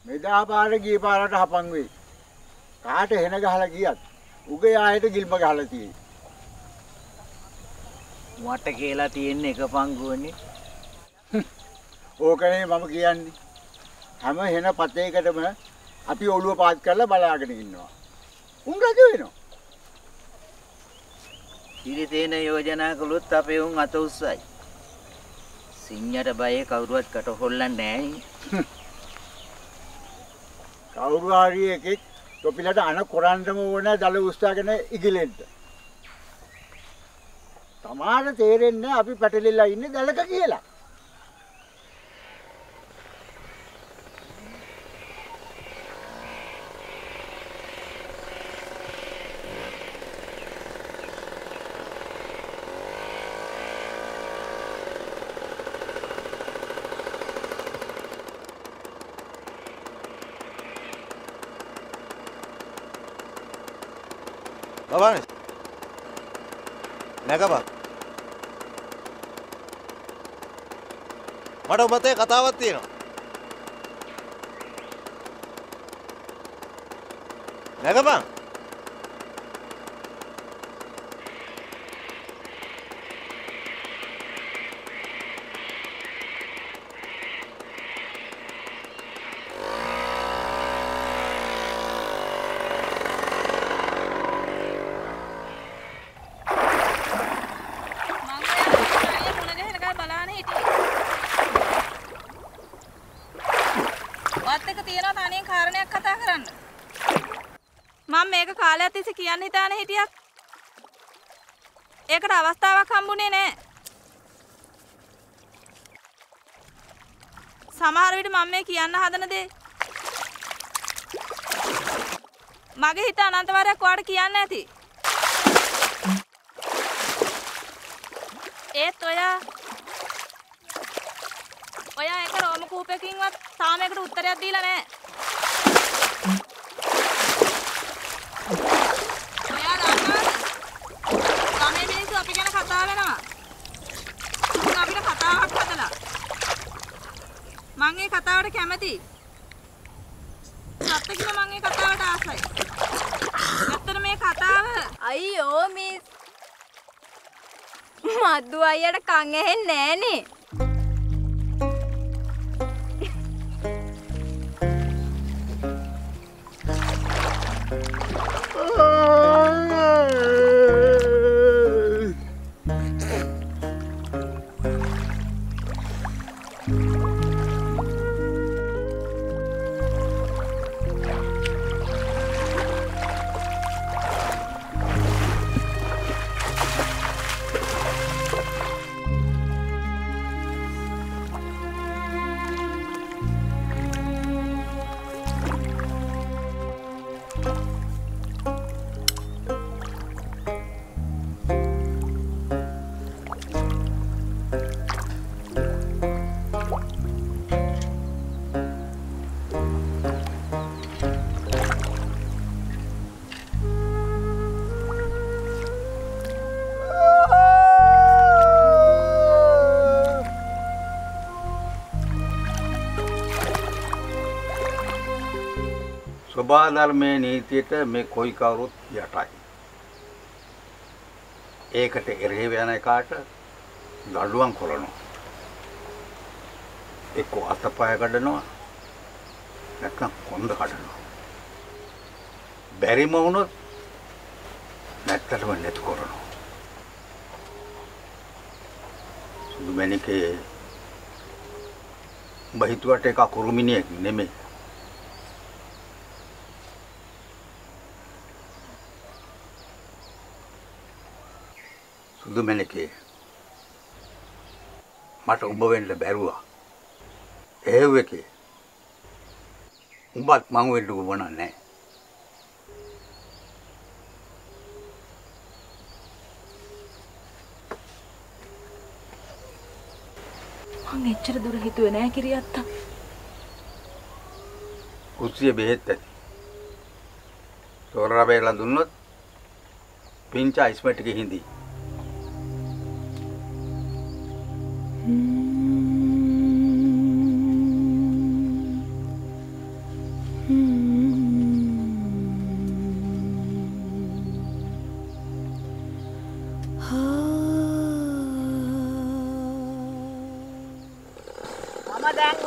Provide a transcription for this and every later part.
මෙදා පාර ගිය පාරට හපන් වෙයි. කාට හෙන ගහලා ගියත් උගේ ආයෙත් ගිල්ම ගහලා තියෙයි. මට කියලා තියෙන්නේ එක පංගුවනේ. ඕකනේ මම කියන්නේ. හැම හෙන පතේකටම අපි ඔළුව පාත් කරලා බලාගෙන ඉන්නවා. උන් රජ වෙනවා. ඉරිතේන යෝජනා කළොත් අපේ උන් අත උස්සයි. සිංහට බයේ කවුරුවත් කට හොල්ලන්නේ නැහැ. කවුරු හරි එකෙක් තොපිලට අන කොරන්නම ඕන දල උස්සාගෙන ඉගිලෙන්න. තමාට තේරෙන්නේ අපි පැටලිලා ඉන්නේ දලක කියලා. Babanes. නැගපන්. මට ඔබට කතාවක් තියෙනවා. නැගපන්. කියන්න හිතාන හිටියත් ඒකට අවස්ථාවක් හම්බුනේ නැහැ. සමහර විට මම මේ කියන්න හදන දේ මගේ හිත අනන්ත වාරයක් ඔයාලට කියන්න ඇති. ඒත් ඔයා ඒක රෝම කූපයකින්වත් තාම ඒකට උත්තරයක් දීලා නැහැ. අපි ගැන කතා වෙනවා. අපිට කතාවක් හදලා. මම මේ කතාවට කැමතියි. සත්‍යකින් මම මේ කතාවට ආසයි. ඇත්තට මේ කතාව අයියෝ මිස් මද්දු අයියට කන් ඇහෙන්නේ නෑනේ. ස්වභාවධර්මයේ නීතියට මේ කොයි කවුරුත් යටයි. ඒකට එරෙහිව යන එකාට දඬුවම් කරනවා. එක්ක අතපය කඩනවා නැත්නම් කොන්ද කඩනවා. බැරිම වුණොත් නැත්තටම නැතු කරනවා. සුදුමැණිකේ බහිතුවට එක කුරුමිනියෙක් නෙමෙයි. සුදුමැණිකේ මට උඹ වෙන්න බැරුවා. එහෙව් එකේ උඹත් මං වෙන්න උවම නැහැ. මං එච්චර දුර හිතුවේ නෑ කිරියත්තා. කුස්සිය බෙහෙත් ඇති. තෝරලා බේරලා දුන්නොත් පිංචා ඉස්මට් එකේ හිඳි. දැන්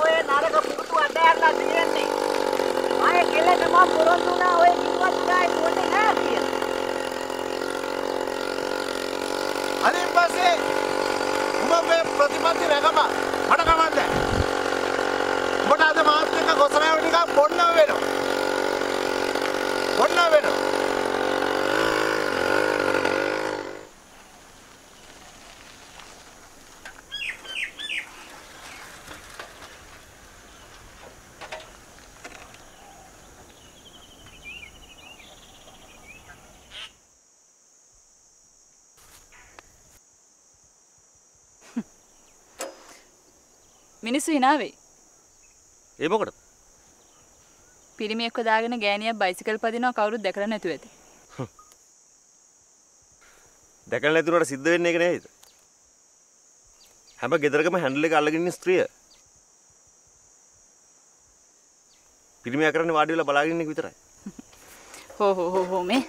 ඔය නරක පුතු අතහැරලා තියෙන්නේ. ආයේ කෙලෙට මම පොරොන්දු වුණා ඔය ජීවත් ගායි දුන්නේ නෑ කියලා. අනිත් පස්සේ උඹ මේ ප්‍රතිපත්ති රැකම මට කමන්නේ. උඹට අද මාත් එක්ක ගොසරාව නිකන් බොන්න වෙනවා. බොන්න වෙනවා. මිනිස්සු hina වෙයි. ඒ මොකටද? පිරිමියෙක්ව දාගෙන ගෑණියක් බයිසිකල් පදිනවා කවුරුත් දැකලා නැතුව ඇති. දැකලා නැතුනට සිද්ධ වෙන්නේ ඒක නේද? හැම ගෙදරකම හැන්ඩල් එක අල්ලගෙන ඉන්න ස්ත්‍රිය. පිරිමියා කරන්නේ වාඩි වෙලා බලාගෙන ඉන්න එක විතරයි. හෝ මේ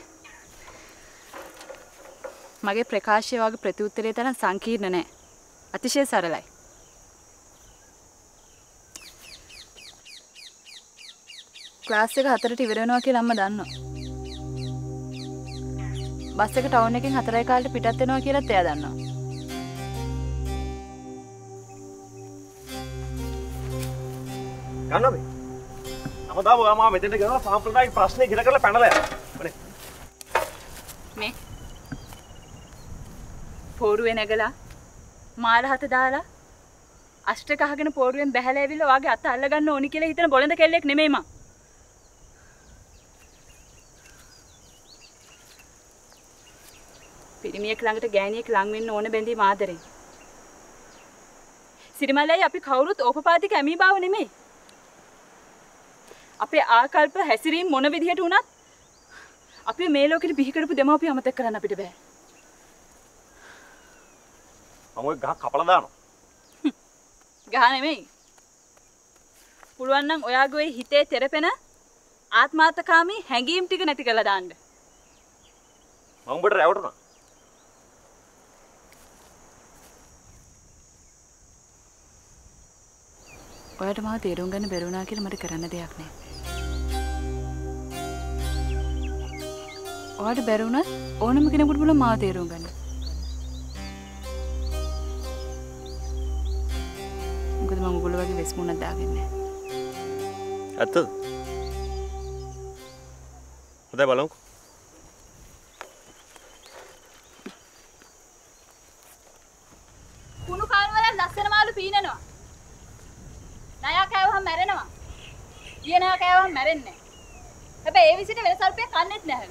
මගේ ප්‍රකාශය වගේ ප්‍රතිඋත්තරය තරම් සංකීර්ණ නැහැ. අතිශය සරලයි. ක්ලාස් එක 4ට ඉවර වෙනවා කියලා අම්මා දන්නවා. බස් එක ටවුන් එකෙන් 4යි කාලට පිටත් වෙනවා කියලාත් එයා දන්නවා. ගන්නවා මේ. අපදාම ඔයා මෙතෙන්ට ගෙනලා සාම්ප්‍රදායික ප්‍රශ්නේ ඉගෙන කරලා පැනලා යන්න. මේ පෝරුවේ නැගලා මාල හත දාලා අෂ්ටක අහගෙන පෝරුවෙන් බැහැලා ඇවිල්ලා වාගේ අත අල්ල ගන්න ඕනි කියලා හිතන බොළඳ කෙල්ලෙක් නෙමෙයි මං. පිරිමියෙක් ළඟට ගෑණියෙක් ලං වෙන්න ඕන බැඳීම ආදරෙන්. සිරිමලයි අපි කවුරුත් ඕපපාතික ඇමීබාව නෙමෙයි. අපේ ආකල්ප හැසිරීම මොන විදිහට වුණත් අපි මේ ලෝකෙට බිහි කරපු දෙමාපිය අමතක කරන්න අපිට බෑ. මම ඔය ගහ කපලා දානවා. ගහ නෙමෙයි. පුළුවන් නම් ඔයාගේ හිතේ තෙරපෙන ආත්මාර්ථකාමී හැඟීම් ටික නැති කරලා දාන්න. මම උඹට රැවටුණා. ඔයාට මාව තේරුම් ගන්න බැරි වුණා කියලා මට කරන්න දෙයක් නෑ. ඔයාට බැරි වුණත් ඕනම කෙනෙකුට පුළුවන් මාව තේරුම් ගන්න. මොකද මම ඔයගොල්ලෝ වගේ වෙස් මුණක් දාගෙන නෑ. ඇත්තද? හොඳයි බලමුකෝ. කුණු කාන් වල ලස්සන මාළු පීනනවා. නයා කෑවහම මැරෙනවා. ඊය නයා කෑවහම මැරෙන්නේ නැහැ. හැබැයි ඒ විසිට වෙන සර්පයක් කන්නේත් නැහැ.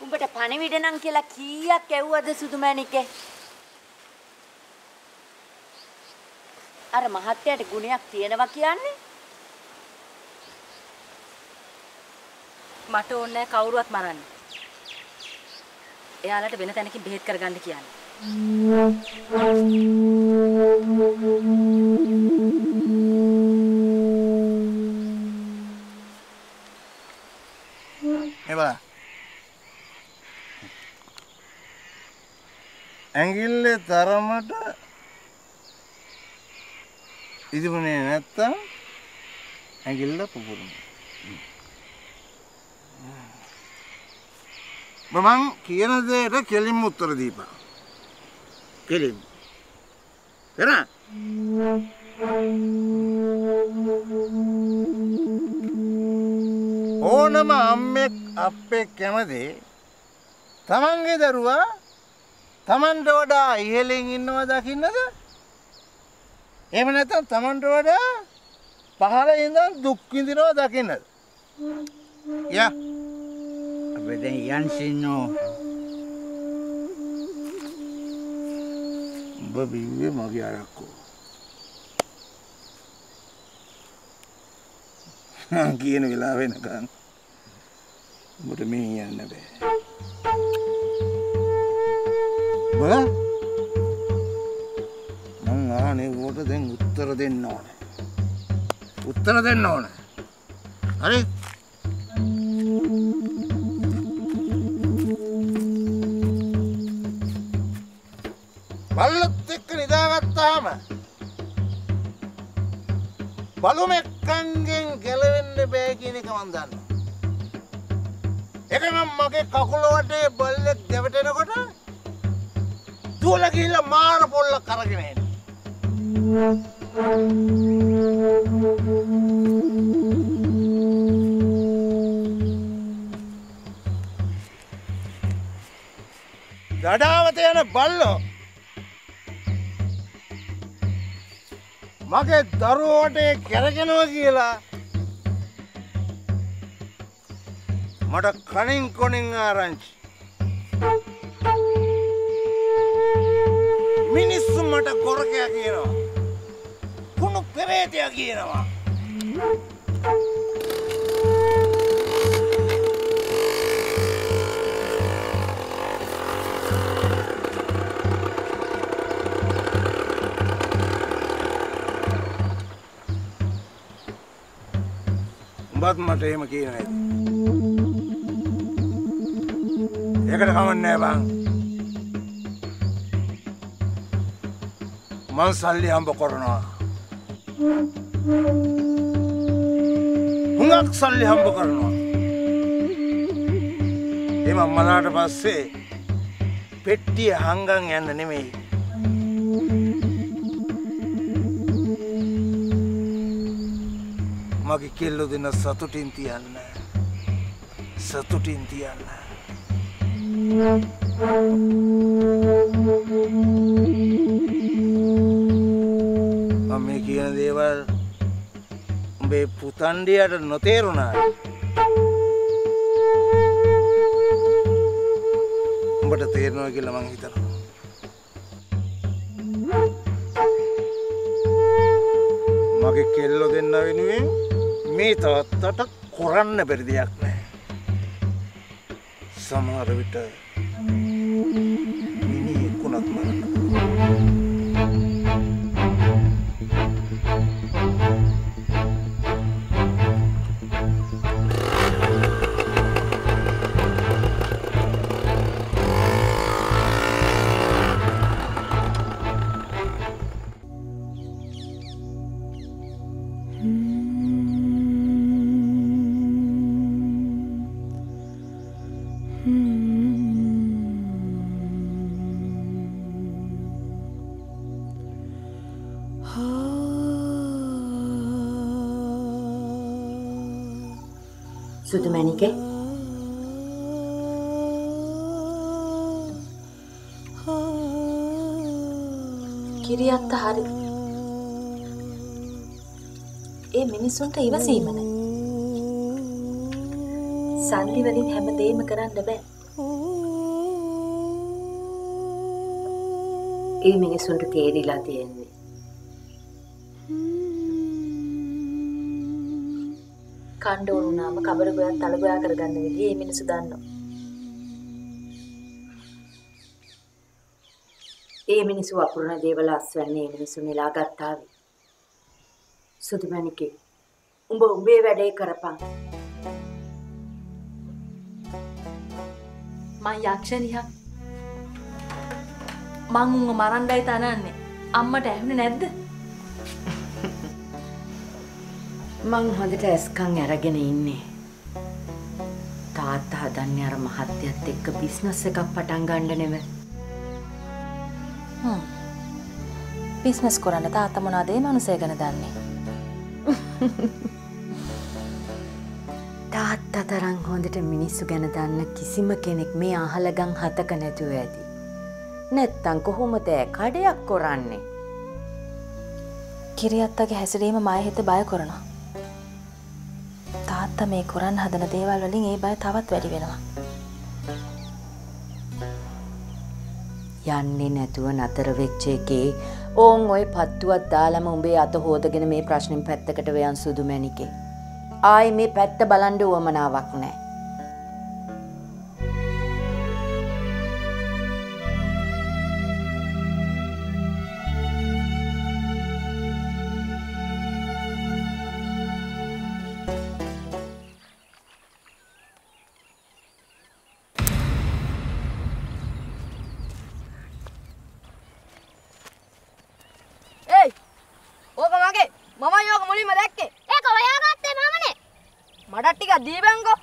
උඹට පණිවිඩ නම් කියලා කීයක් ඇව්වද සුදුමැණිකේ? අර මහත්තයාට ගුණයක් තියෙනවා කියන්නේ? මට ඕනේ නැහැ කවුරුවත් මරන්න. එයාලට වෙන තැනකින් බෙහෙත් කරගන්න කියන්නේ. එබලා ඇඟිල්ලේ තරමට ඉදිමුනේ නැත්තම් ඇඟිල්ල පුපුරන. මම කියන දෙයට කෙලින්ම උත්තර දීපන්. කෙලින්. එන. ඕනම අම්මෙක් අප්පෙක් කැමති තමන්ගේ දරුවා තමන්ට වඩා ඉහළින් ඉන්නවා දකින්නද? එහෙම නැත්නම් තමන්ට වඩා පහළ ඉඳන් දුක් විඳිනවා දකින්නද? යා අපි දැන් යන්සින්නෝ ඔබ බිව්වේ මගේ අරක්කෝ. මං කියන වෙලාව වෙනකන් ඔබට මේ යන්න බෑ. බල මං ආනේ උඹට දැන් උත්තර දෙන්න ඕනේ. උත්තර දෙන්න ඕනේ. හරි? බල්ලත් එක්ක නිදාගත්තාම බලුමෙක්කන්ගෙන් ගැලවෙන්න බෑ කියන එක මන් දන්නවා. ඒක නම් මගේ කකුල වටේ බල්ලෙක් දෙවටෙනකොට දුවලා ගිහිල්ලා මාර පොල්ලක් අරගෙන එන්න. දඩාවත යන බල්ලෝ මගේ දරුවෝට කැරගෙනවා කියලා මට කණින් කොණින් ආරංචි. මිනිස්සු මට ගොරකයා කියනවා. කුණු පෙරේතයා කියනවා. උඹත් මට එහෙම කියන නේද? ඒකට කමන්නේ බං. මං සල්ලි හම්බ කරනවා. හුඟක් සල්ලි හම්බ කරනවා. එම මලාට පස්සේ පෙට්ටිය හංගන් යන්න නෙමෙයි. මගේ කෙල්ලෝ දෙන සතුටින් තියන්න. සතුටින් තියන්න. මම මේ කියන දේවල් උඹේ පුතණ්ඩියට නොතේරුණා. උඹට තේරෙනවා කියලා මං හිතනවා. මගේ කෙල්ලෝ දෙන්න වෙනුවෙන් මේ තාත්තට කරන්න බැරි දෙයක් නැහැ. සමහර විට මිනිහෙකුණත් මරන්න පුළුවන්. සුදු මැණිකේ කිරියත්ත හරි. ඒ මිනිසුන්ට ඉවසීම නැහැ. සල්ලි වලින් හැමදේම කරන්න බෑ. ඒ මිනිසුන්ට තේරිලා තියෙන්නේ කණ්ඩ වුණාම කබර ගොයක් තල ගොයා කරගන්න විදිහ මේ මිනිස්සු දන්නවා. ඒ මිනිස්සු වපුරන දේවල් අස්වැන්නේ ඒ මිනිස්සු නෙලා ගත්තා. සුදු මැණිකේ උඹ උඹේ වැඩේ කරපන්. මං යක්ෂණියක්. මං උන්ව මරන්නයි තනන්නේ. අම්මට ඇහුනේ නැද්ද? මං හොඳට ඇස්කම් අරගෙන ඉන්නේ. තාත්තා හදන්නේ අර මහත්යත් එක්ක බිස්නස් එකක් පටන් ගන්න නෙවෙයි. බිස්නස් කරන්න තාත්තා මොනවද ඒ මනුස්සය ගැන දන්නේ? තාත්තා තරම් හොඳට මිනිස්සු ගැන දන්න කිසිම කෙනෙක් මේ අහලගම් හතක නැතුව ඇති. නැත්තම් කොහොමද කඩයක් කරන්නේ? කිරියත්තගේ හැසිරීම මා හිත බය කරනවා. තාත්තා මේ කරන් හදන දේවල් වලින් ඒ බය තවත් වැඩි වෙනවා. යන්නේ නැතුව නතර වෙච්ච එකේ ඕන් ඔය පත්තුවක් දාලම උඹේ අත හොදගෙන මේ ප්‍රශ්නෙන් පැත්තකට වෙයන් සුදුමැණිකේ. ආයි මේ පැත්ත බලන්න උවමනාවක් නැහැ. ඕක මගේ මම යෝක මුලින්ම දැක්කේ. ඒක ඔයා ගත්තේ මමනේ. මඩ ටිකක් දීපන්කෝ.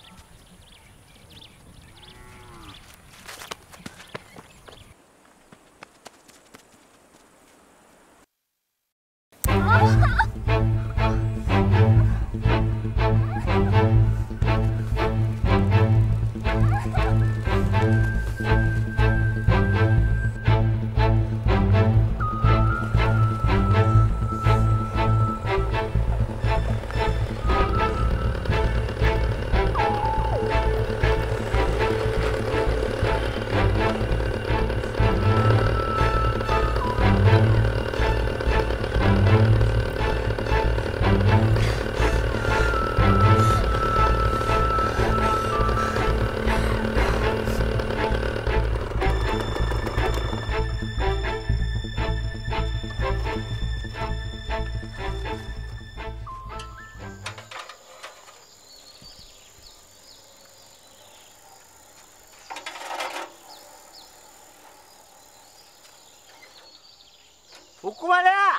උකුමලා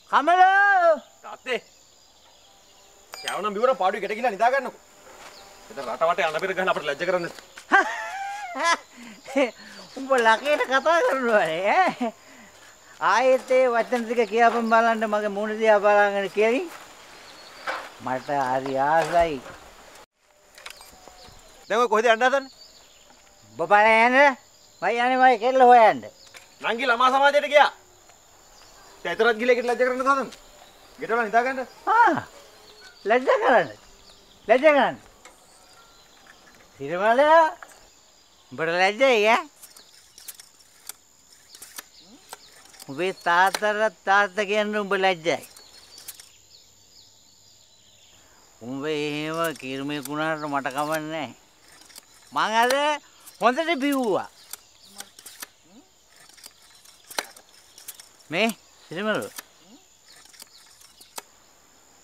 කමලා තාත්තේ යවනම් බිවර පාඩුවේ ගැට ගිහලා නිදා ගන්නකො. එතන රට වටේ අනබිර ගහන අපිට ලැජ්ජ කරන්නේ. උඹ ලකේට කතා කරනවානේ ඈ. ආයෙත් ඒ වචන ටික කියපම් බලන්න මගේ මූණ දිහා බලාගෙන කියවි. මට හරි ආසයි. දැන් ඔය කොහෙද යන්න හදන්නේ? ඔබ බලන්න. මයි යන්නේ මයි කෙල්ල හොයන්න. නංගි ළමා සමාජයට ගියා. දැන් එතරම් ගිහලා ඒකට ලැජ්ජ කරන්න හදන්නේ. ගෙටවල නිදා ගන්න. ලැජ්ජ කරන්න. ලැජ්ජ කරන්න. සිරමලයා උඹට ලැජ්ජයි ඈ? උඹේ තාත්තා කියන්නේ උඹ ලැජ්ජයි. උඹ එහෙම කිර්මේ කුණාට මට කමන්නේ නැහැ. මං අද හොඳට බිව්වා. මේ සිරිමලු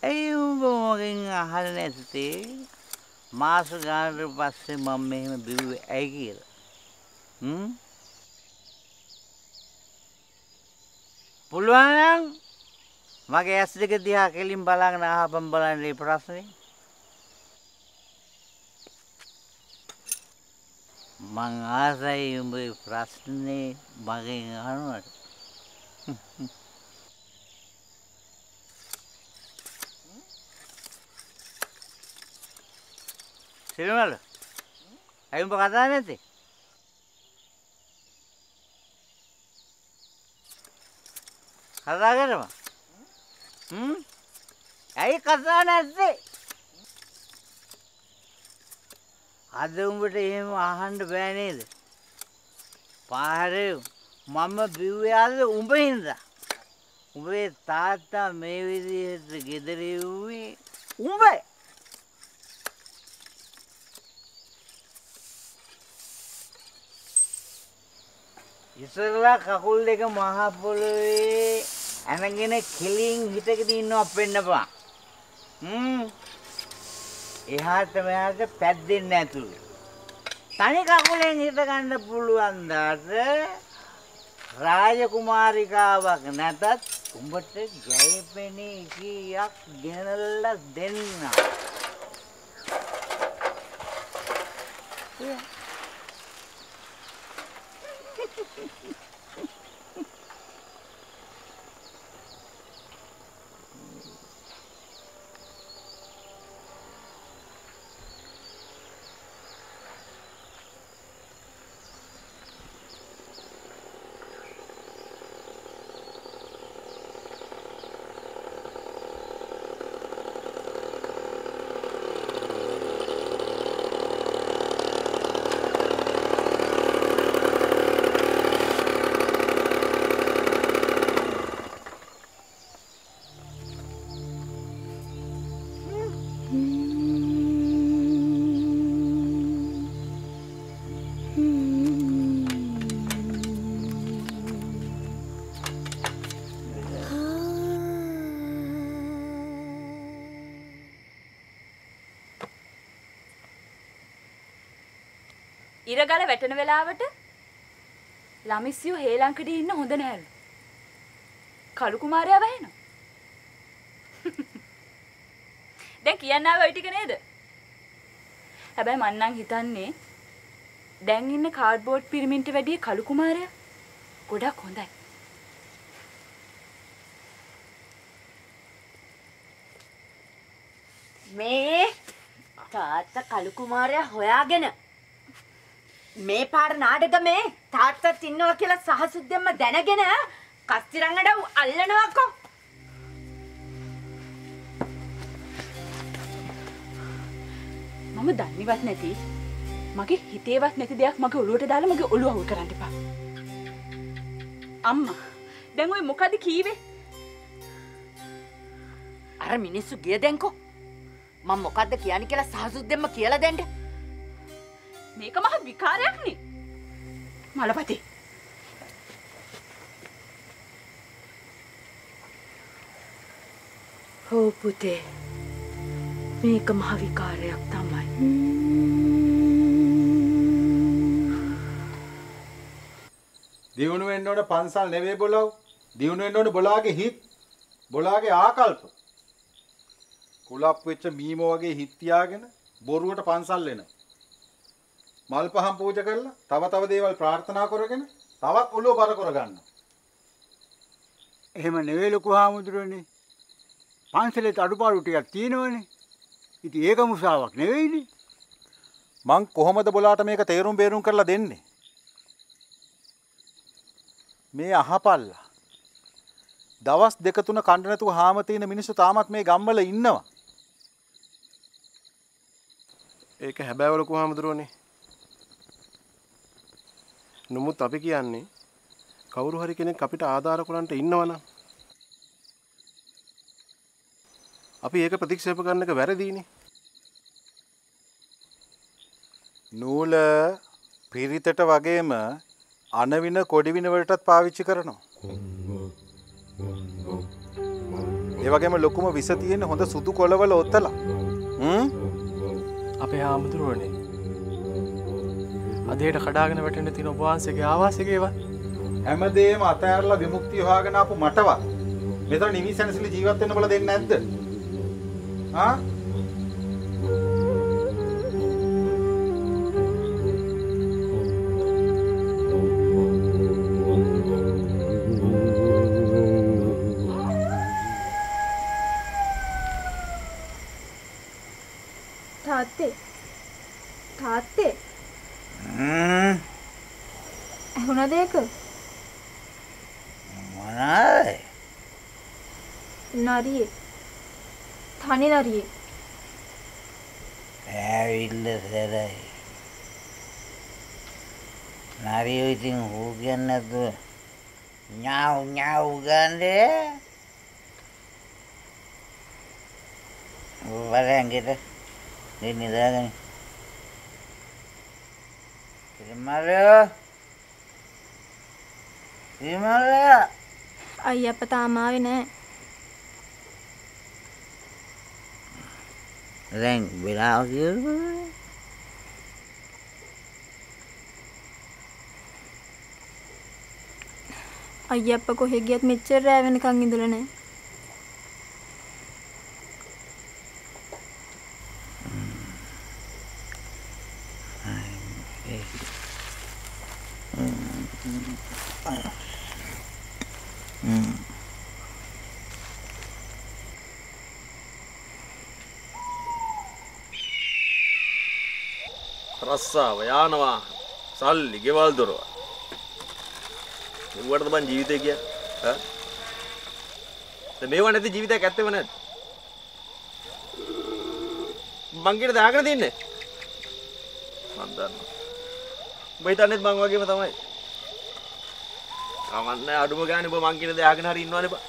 ඇයි උඹ මගෙන් අහන්නේ නැත්තේ මාස ගානකට පස්සේ මම මෙහෙම බිව්වේ ඇයි කියලා? පුළුවන් නම් මගේ ඇස් දෙක දිහා කෙලින් බලාගෙන අහපන් බලන්න මේ ප්‍රශ්නේ. මං ආසයි උඹේ ප්‍රශ්නේ මගෙන් අහනවට. සිරිමල ඇයි උඹ කතා නැත්තේ? කතා කරම. ඇයි කතා නැත්තේ? අද උඹට එහෙම අහන්න බෑ නේද? පාරේ මම බිව්වේ අද උඹ හින්දා. උඹේ තාත්තා මේ විදිහට ගෙදර ඉව්වේ උඹයි. ඉස්සරලා කකුල් දෙක මහ පොළවේ අනගෙන කෙලින් හිටගෙන ඉන්නවා පෙන්නපන්. එහාට මෙහාට පැද්දෙන්නේ නැතුව. තනි කකුලෙන් හිට ගන්න පුළුවන් දාට රාජකුමාරිකාවක් නැතත් උඹට ගැලපෙන්නේ කීයක් ගෙනල්ලා දෙන්න. ඉරගල වැටෙන වෙලාවට ළමිස්සියෝ හේලංකඩේ ඉන්න හොඳ නැහැලු. කළු කුමාරයා වැහෙනවා. දැන් කියන්න ආව ඔය ටික නේද? හැබැයි මං නම් හිතන්නේ දැන් ඉන්න කාඩ්බෝඩ් පිරිමින්ට වැඩිය කළු කුමාරයා ගොඩක් හොඳයි. මේ තාත්තා කළු කුමාරයා හොයාගෙන මේ පාර නාටකමේ තාත්තත් ඉන්නවා කියලා සහසුද්දෙන්ම දැනගෙන කස්තිරංගඩ අල්ලනවාකෝ. මම දන්නේවත් නැති මගේ හිතේවත් නැති දෙයක් මගේ ඔළුවට දාලා මගේ ඔළුව අවුල් කරන්න එපා. අම්මා දැන් ඔය මොකද කීවේ? අර මිනිස්සු ගිය දැන්කෝ. මම මොකද්ද කියන්නේ කියලා සහසුද්දෙන්ම කියලා දෙන්න. මේක මහ විකාරයක් නේ. මලපති. හෝ පුතේ. මේක මහ විකාරයක් තමයි. දියුණු වෙන්න ඕන පන්සල් නෙවෙයි බොලව. දියුණු වෙන්න ඕන බොලාගේ හිත්. බොලාගේ ආකල්ප. කුලප් වෙච්ච මීමෝ වගේ හිත් තියාගෙන බොරුවට පන්සල් වෙන. මල් පහන් පූජා කරලා තව දේවල් ප්‍රාර්ථනා කරගෙන තවත් ඔළුව බර කරගන්න. එහෙම නෙවෙයි ලොකු හාමුදුරනේ. පන්සලේ අඩුපාඩු ටිකක් තියෙනවනේ. ඉතින් ඒක මුසාවක් නෙවෙයිනේ. මං කොහොමද බොලාට මේක තේරුම් බේරුම් කරලා දෙන්නේ? මේ අහපල්ලා. දවස් දෙක තුන කණ්ඩ නැතුව හාම තියෙන මිනිස්සු තාමත් මේ ගම්වල ඉන්නවා. ඒක හැබෑව ලොකු හාමුදුරුවනේ. නමුත් අපි කියන්නේ කවුරු හරි කෙනෙක් අපිට ආධාර කරන්න ඉන්නවනම් අපි ඒක ප්‍රතික්ෂේප කරන එක වැරදීනේ. නූල පිරිතට වගේම අනවින කොඩිවින වලටත් පාවිච්චි කරනවා. ඒ වගේම ලොකුම විස තියෙන හොඳ සුදු කොළවල ඔත්තලා. අපේ හාමුදුරුවනේ. අදේට කඩාගෙන වැටෙන්න තියෙන ඔබ වහන්සේගේ ආවාසයක ඒවා හැමදේම අතෑරලා විමුක්තිය හොයාගෙන ආපු මටවත් මෙතන නිවිසනසිලි ජීවත් වෙන්න බල දෙන්නේ නැද්ද? ආ? තාත්තේ ඇහුණද ඒක? මොනවාද? නරියේ. තනි නරියේ. ඇවිල්ල සරයි. නරියෝ ඉතින් හූ කියන්නේ නැතුව ඥාව් ඥාව් ගන්නේ. වරංගෙට දෙන්නේ දාගන්න. විමලයා අයියා අප්පා තාම ආවේ නැහැ. දැන් වෙලාව කියලා අයියා අප්පා කොහෙ ගියත් මෙච්චර රෑ වෙනකන් ඉඳලා නැහැ. රස්සාව යානවා සල්ලි ගෙවල් දොරවල් මෙව්වටද බං ජීවිතේ කියන්නේ ඈ දැන් මේව නැති ජීවිතයක් ඇත්තෙම නැද්ද මං කියන දාගෙන තින්නේ මං දන්නවා උඹ හිතන්නේත් මං වගේම තමයි කමන්නේ අඩුම ගානේ උඹ මං කියන දේ අහගෙන හරි ඉන්නවනේ බං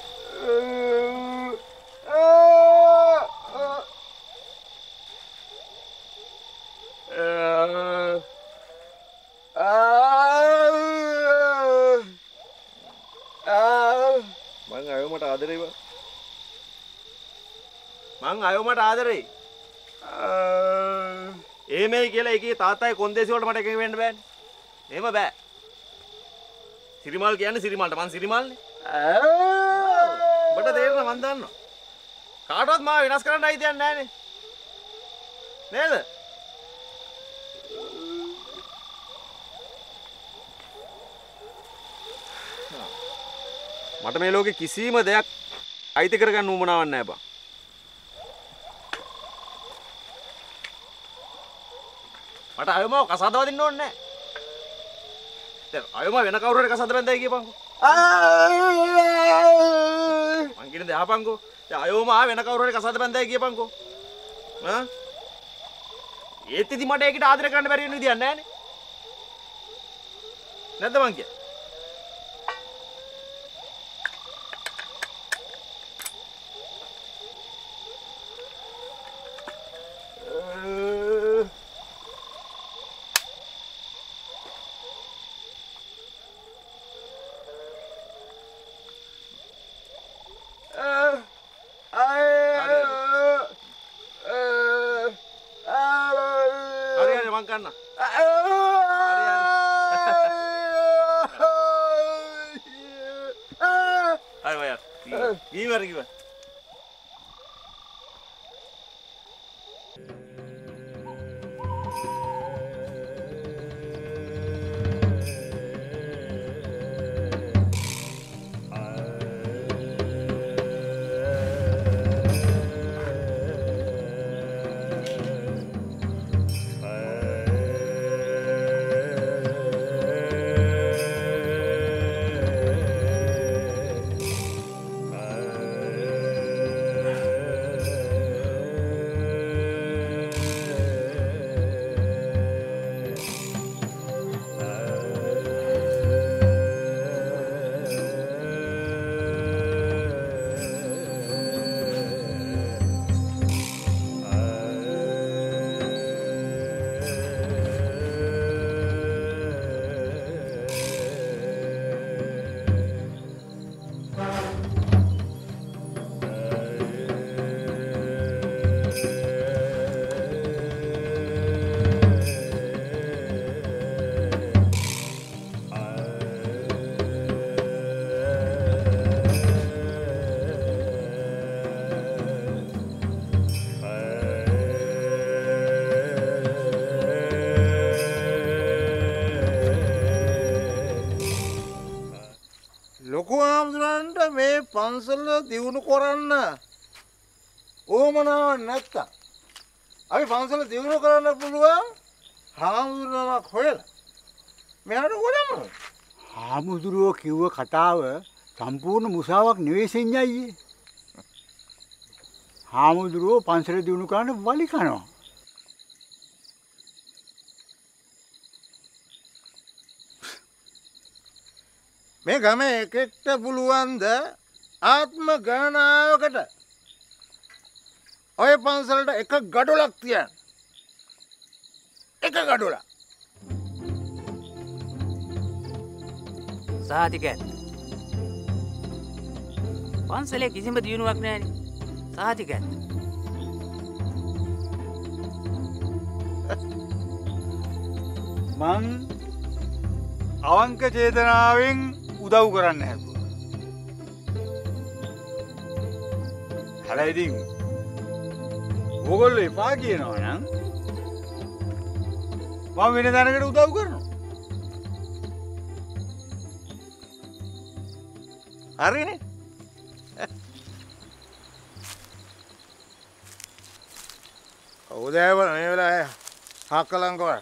මං අයෝ මට ආදරේ මේයි කියලා එකේ තාත්තයි කොන්දේසි වලට මට එකඟ වෙන්න බෑනේ. එහෙම බෑ. සිරිමල් කියන්නේ සිරිමල්ට මං සිරිමල්නේ. ඔබට තේරෙනවා මං දන්නවා. කාටවත් මාව වෙනස් කරන්න අයිතියක් නැහැනේ. නේද? මට මේ ලෝකේ කිසිම දෙයක් අයිති කරගන්න උවමනාවක් නැහැ බං. මට අයමව කසාද වදින්න ඕනේ නැහැ. දැන් අයම වෙන කවුරු හරි කසාද බැඳයි කියපන්කෝ. මං කියන දේ අහපන්කෝ. දැන් අයම වෙන කවුරු හරි කසාද බැඳයි කියපන්කෝ. ඒත් ඉතින් මට ඒකට ආදරය කරන්න බැරි වෙන විදියක් නැහැනේ. නැද්ද මං කිය? මේ පන්සල දියුණු කරන්න ඕමනාවක් නැත්තම් අපි පන්සල දියුණු කරන්න පුළුවන් හාමුදුරුවෝ හොයලා මෙයාට ගොඩම හාමුදුරුවෝ කිව්ව කතාව සම්පූර්ණ මුසාවක් නෙවෙයි සෙන්යයියේ. හාමුදුරුවෝ පන්සල දියුණු කරන්න වලි කනවා. මේ ගමේ එකෙක්ට පුළුවන්ද ආත්ම ගණනාවකට ඔය පන්සලට එක ගඩොලක් තියන්න. එක ගඩොලක්. සාතික ඇත්ත. පන්සලේ කිසිම දියුණුවක් නැහැනේ. සාතික ඇත්ත. මං අවංක චේතනාවෙන් උදව් කරන්න හැදුවා. හැබැයි ඉතින් ඕගොල්ලෝ එපා කියනවා නම් මම වෙන තැනකට උදව් කරනවා. හරිනේ. උදේව මේ වෙලාවේ හක්කලං කරා.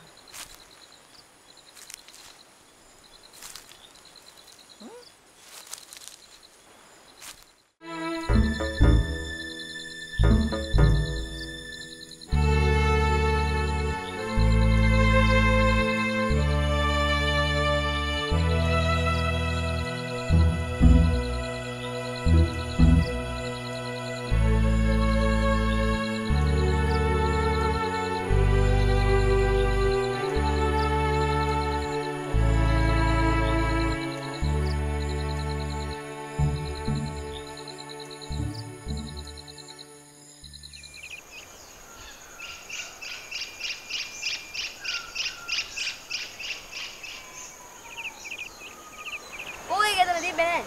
එතන තිබ්බේ නෑ.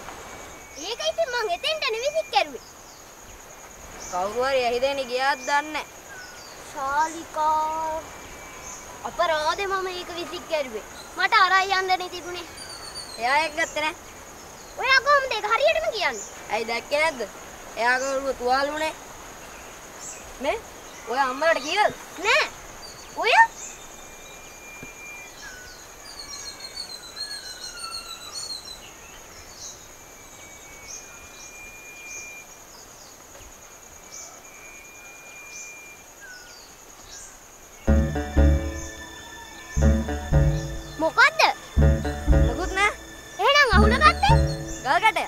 ඒක ඉතින් මං එතෙන්ට නෙවිසි කරුවේ. කවුරු හරි ඇහිදෙන්නේ ගියාද දන්නේ නෑ. ශාලිකා අපරාධේ මම ඒක විසික් කරුවේ. මට අරයි යන්නනේ තිබුණේ. එයා එක්ක ගත්තේ නෑ. ඔයා කොහොමද ඒක හරියටම කියන්නේ? ඇයි දැක්කේ නැද්ද? එයා කවුරුව තුවාලුනේ. නේ? ඔයා අම්මලාට කිව්වද? නෑ. ඔයා මොකද්ද? මොකුත් නෑ. එහෙනම් අහුල ගත්තේ? ගල් කැටය.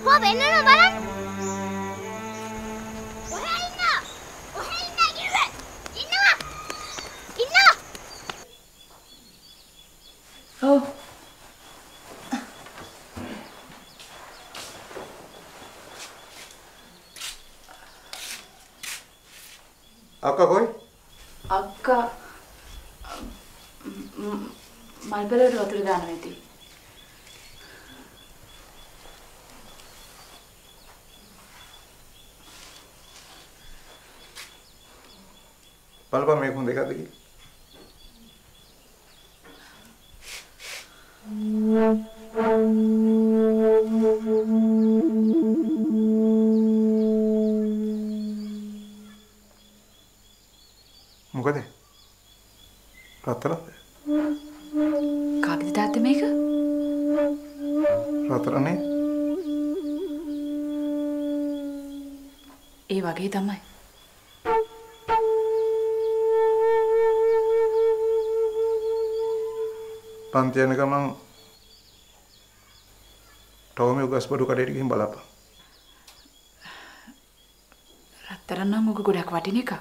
කො වෙන්නන බලන්න. ඔහේ ඉන්න. ඔහේ ඉන්න කිව්වේ. ඉන්නවා. ඉන්නවා. ඔව්. අක්කා කොයි? අක්කා මල්බලට වතුර දාන්න ඇති. බලපන් මේ කුන් දෙකක්ද කියලා. මොකද? රත්තරන්ද? කාගෙද තාත්තේ මේක? රත්තරනේ? ඒ වගේ තමයි. පන්ති යන ගමන් ටෝමි උගස්පඩු කඩේට ගිහින් බලපන්. රත්තරන් නම් මොක ගොඩක් වටින එක.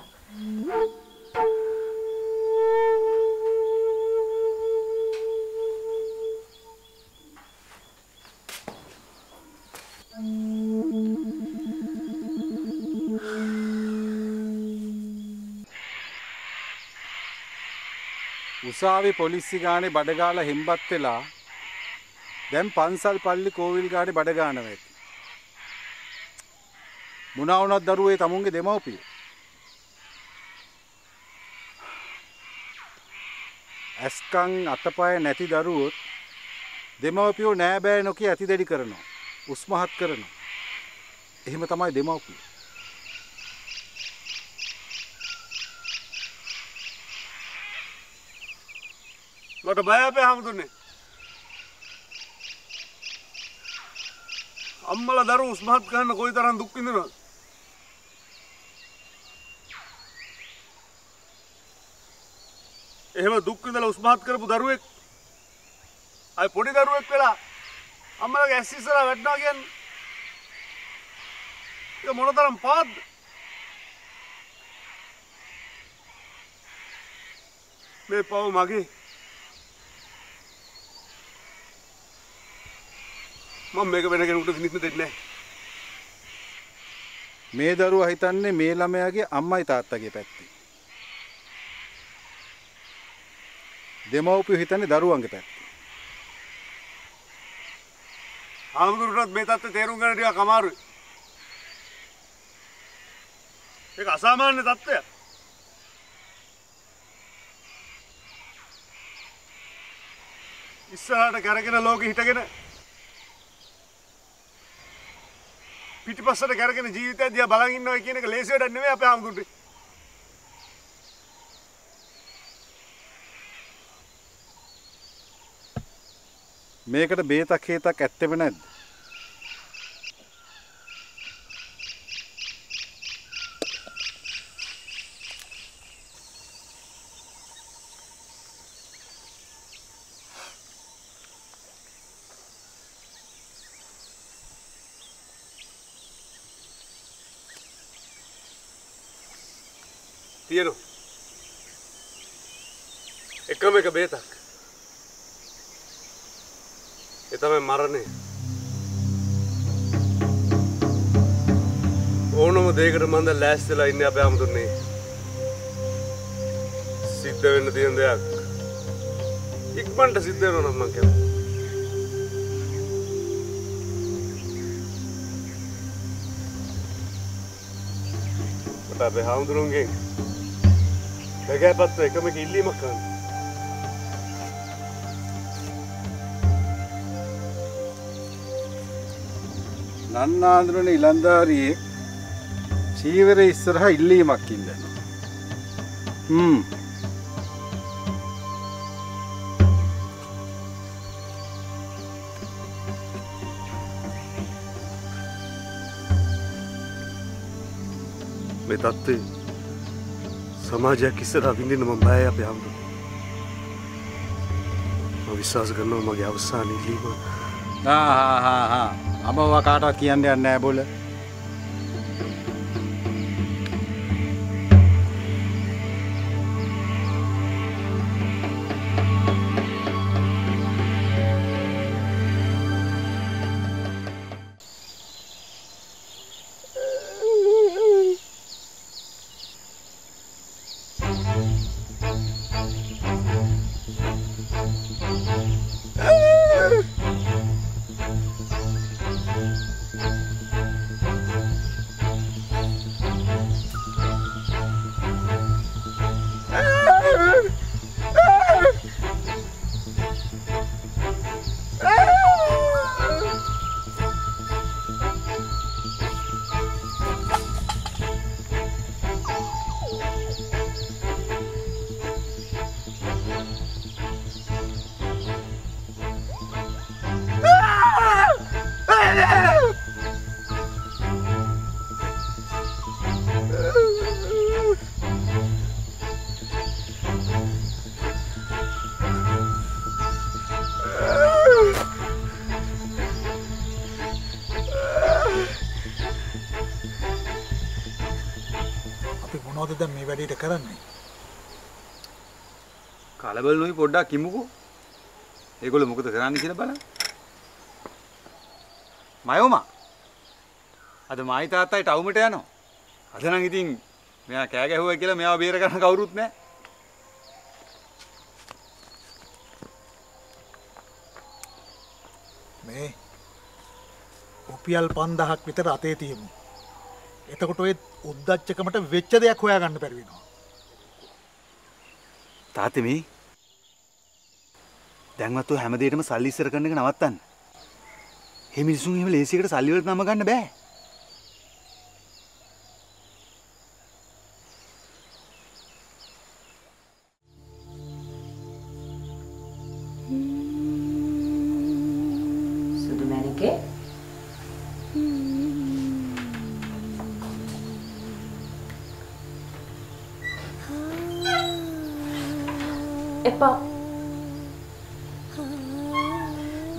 උසාවි පොලිසි ගානේ බඩගාලා හෙම්බත් වෙලා දැන් පන්සල් පල්ලි කෝවිල් ගානේ බඩ ගන්නවා ඇති. මුණා වුණත් දරුවෝ ඒ තමුන්ගේ දෙමව්පියෝ. ඇස්කම් අතපය නැති දරුවොත් දෙමව්පියෝ නෑ බෑ නොකිය ඇති දෙඩි කරනවා. උස්මහත් කරනවා. එහෙම තමයි දෙමව්පියෝ. මට බය අපේ හැමතුනේ. අම්මලා දරුවෝ උස්මහත් කරන්න කොයිතරම් දුක් විඳිනවද? එහෙම දුක් විඳලා උස්මහත් කරපු දරුවෙක් අය පොඩි දරුවෙක් වෙලා අම්මලාගේ ඇස් ඉස්සරහා වැටෙනවා කියන්නේ ඒක මොනතරම් පාද්ද? මේ පව මගේ මම මේක වෙන කෙනෙකුට විඳින්න දෙන්නේ නැහැ. මේ දරුවා හිතන්නේ මේ ළමයාගේ අම්මයි තාත්තගේ පැත්තේ. දෙමව්පියෝ හිතන්නේ දරුවන්ගේ පැත්තේ. ආමුදුරටත් මේ තත්ත්වය තේරුම් ගන්න ටිකක් අමාරුයි. ඒක අසාමාන්‍ය තත්ත්වයක්. ඉස්සරහට කරගෙන ලෝකෙ හිටගෙන පිටිපස්සට කරගෙන ජීවිතය දිහා බලන් ඉන්නවා කියන එක ලේසි වැඩක් නෙවෙයි අපේ ආමුදුරට. මේකට බේතක් හේතක් ඇත්තෙම නැද්ද? තියෙනවා. එකම එක බේතක්. ඒ තමයි මරණය. ඕනම දෙයකට මම දැන් ලෑස්තිලා ඉන්නේ අපේ ආමුදුරනේ. සිද්ධ වෙන්න තියෙන දෙයක් ඉක්මනට සිද්ධ වෙනවා නම් මම කියනවා. අපේ හාමුදුරුවන්ගෙන් බගෑපත්ව එකම ඉල්ලීමක් කරන්න. නන්නාඳුරනේ ඉලන්දාරියේ චීවර ඉස්සරහා ඉල්ලීමක් ඉල්ලනවා. මේ තත්ත්වය සමාජයක් ඉස්සරහා විඳින්න මම බයයි අපේ හාමුදුරුවෝ. මම විශ්වාස කරනවා මගේ අවසාන ඉල්ලීම අමව කාටවත් කියන්න යන්නේ නැහැ බොල. දැන් මේ වැඩේට කරන්නේ කලබල නොවි පොඩ්ඩක් කිමුකෝ. ඒගොල්ලෝ මොකද කරන්නේ කියලා බලන්න. මයෝමා අද මායි තාත්තයි ටවුමට යනවා. අද නම් ඉතින් මෙයා කෑ ගැහුවා කියලා මෙයාව බේර ගන්න කවුරුත් නැහැ. මේ රුපියල් 5000ක් විතර අතේ තියමු. එතකොට ඔය උද්දච්චකමට වෙච්ච දෙයක් හොයාගන්න බැරි වෙනවා. තාත්තේ මේ දැන්වත් ඔය හැම දෙයකටම සල්ලි ඉස්සර කරන එක නවත්තන්න. මේ මිනිසුන් එහෙම ලේසියකට සල්ලි වලට නම ගන්න බෑ. සුදු මැණිකේ එපා.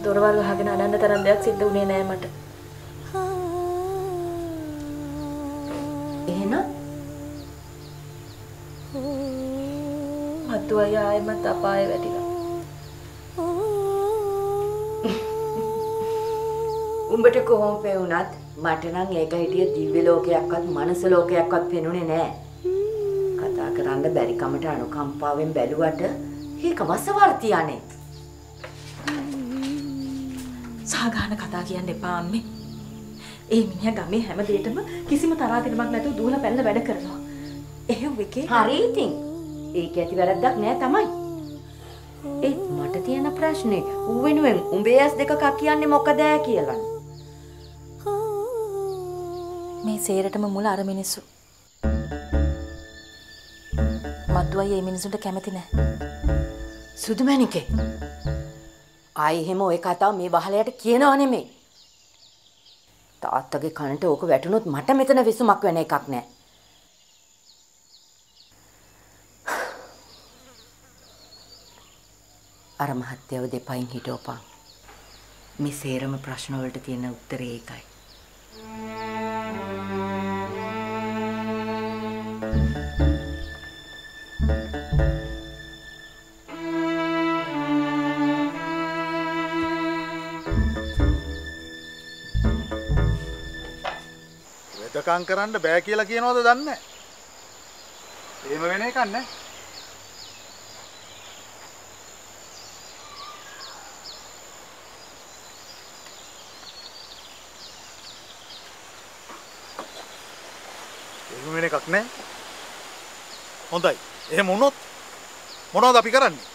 දොරවල් වහගෙන අනන්න තරම් දෙයක් සිද්ධ වුණේ නෑ මට. එහෙනම් මතු අය ආයෙමත් අපායේ වැටිලා. උඹට කොහොම පෙවුනත් මට නම් ඒක හිටිය දිව්‍ය ලෝකයක්වත් මනස ලෝකයක්වත් පෙනුනේ නෑ. කතා කරන්න බැරි කමට අනුකම්පාවෙන් බැලුවට ඒක වසවර්තියනේ. සාගාන කතා කියන්න එපා අම්මේ. ඒ මිනිහා ගමේ හැම දෙයකම කිසිම තරහතිරමක් නැතුව දුවලා පැනලා වැඩ කරනවා. එහෙව් එකේ හරි ඉතින්. ඒක ඇති වැරද්දක් නෑ තමයි. ඒත් මට තියෙන ප්‍රශ්නේ ඌ වෙනුවෙන් උඹේ ඇස් දෙක කක් කියන්නේ මොකද කියලා. මේ සේරටම මුල අර මිනිස්සු. මද්දුවයි මේ මිනිසුන්ට කැමති නෑ. සුදු මැණිකේ. ආයි එහෙම ඔය කතාව මේ වහලයට කියනවා නෙමෙයි. තාත්තගේ කනට ඕක වැටුනොත් මට මෙතන විසුමක් වෙන එකක් නෑ. අර මහත්තයව දෙපයින් හිටවපන්. මේ සේරම ප්‍රශ්න වලට තියෙන උත්තරේ ඒකයි. වෙදකම් කරන්න බෑ කියලා කියනවද දන්නේ නැහැ. එහෙම වෙන එකක් නැහැ. එහෙම වෙන එකක් නැහැ. හොඳයි. එහෙම වුණොත් මොනවද අපි කරන්නේ?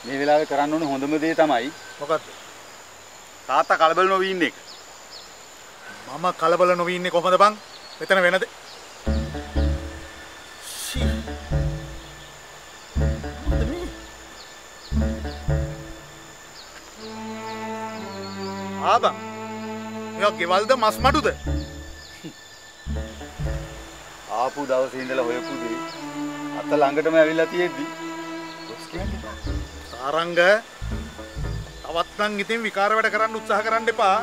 මේ වෙලාවේ කරන්න ඕන හොඳම දේ තමයි මොකද්ද? තාත්තා කලබල නොවී ඉන්න එක. මම කලබල නොවී ඉන්නේ කොහොමද බං? මෙතන වෙනද? ආබා. මේක ගෙවල්ද මස් මඩුද? ආපු දවසේ ඉඳලා හොයපු දේ අත ළඟටම ඇවිල්ලා තියෙද්දි කොස් කියන්නේ. සාරංග තවත් නම් ඉතින් විකාර වැඩ කරන්න උත්සාහ කරන්න එපා.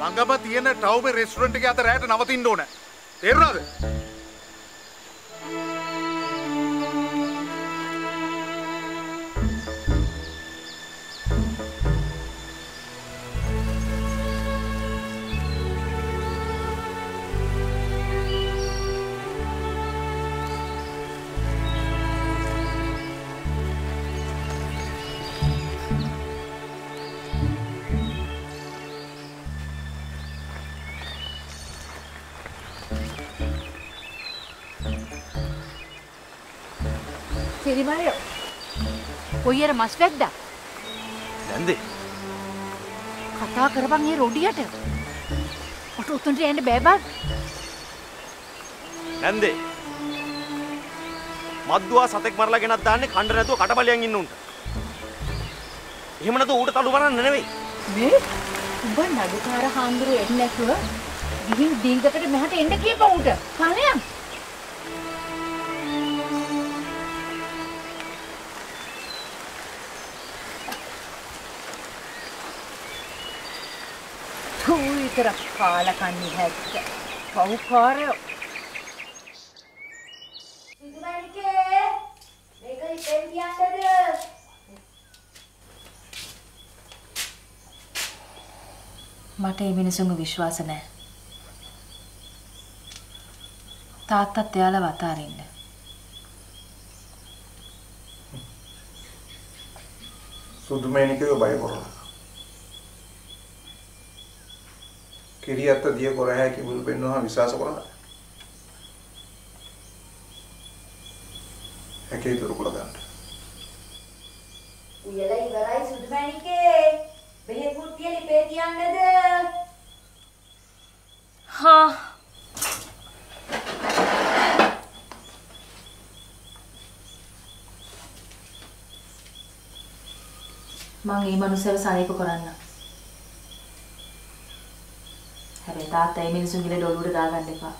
ළඟම තියෙන ටවුමේ රෙස්ටුරන්ට් එකේ අත රැයට නවතින්න ඕන. තේරුණාද? සිරිමල්ලෝ කොයියර මස් වැද්දා නැන්දේ කතා කරපන් ඒ රොඩියට ඔට උතුන්ට යන්න බෑ බං නැන්දේ මද්දුවා සතෙක් මරලා ගෙනත් දාන්නේ කණ්ඩ නැතුව කටබලියන් ඉන්න උන්ට එහෙම නැතුව ඌට තඩු බලන්න නෙවෙයි මේ උඹ නඩුකාර හාමුදුරු එන්නේ නැතුව ගිහින් දීගකට මෙහාට එන්න කියපන් උට කලයන් විතර කාලා කන්නේ හැක්ක පව්කාරයෝ සිතුමනිකේ මේක ඉතින් කියන්නද මට මේ මිනිසුන්ගේ විශ්වාස නැහැ. තාත්තත් එයාලව අතාරින්න. සුදුමේනිකව බය කරලා. කිරියත් දිය කර හැකි බුදු පෙන්වනවා විශ්වාස කරලා. හැකේ දුරු කළ ගන්න. උයලා ඉවරයි සුදුමනිකේ. බෙහෙත් මුට්ටිය ලිපේ තියන්නද? හා මං මේ මනුස්සයව සනීප කරන්න. හැබැයි තාත්තා මේ මිනිසුන්ගේ ඩොලුවට දාගන්න එපා.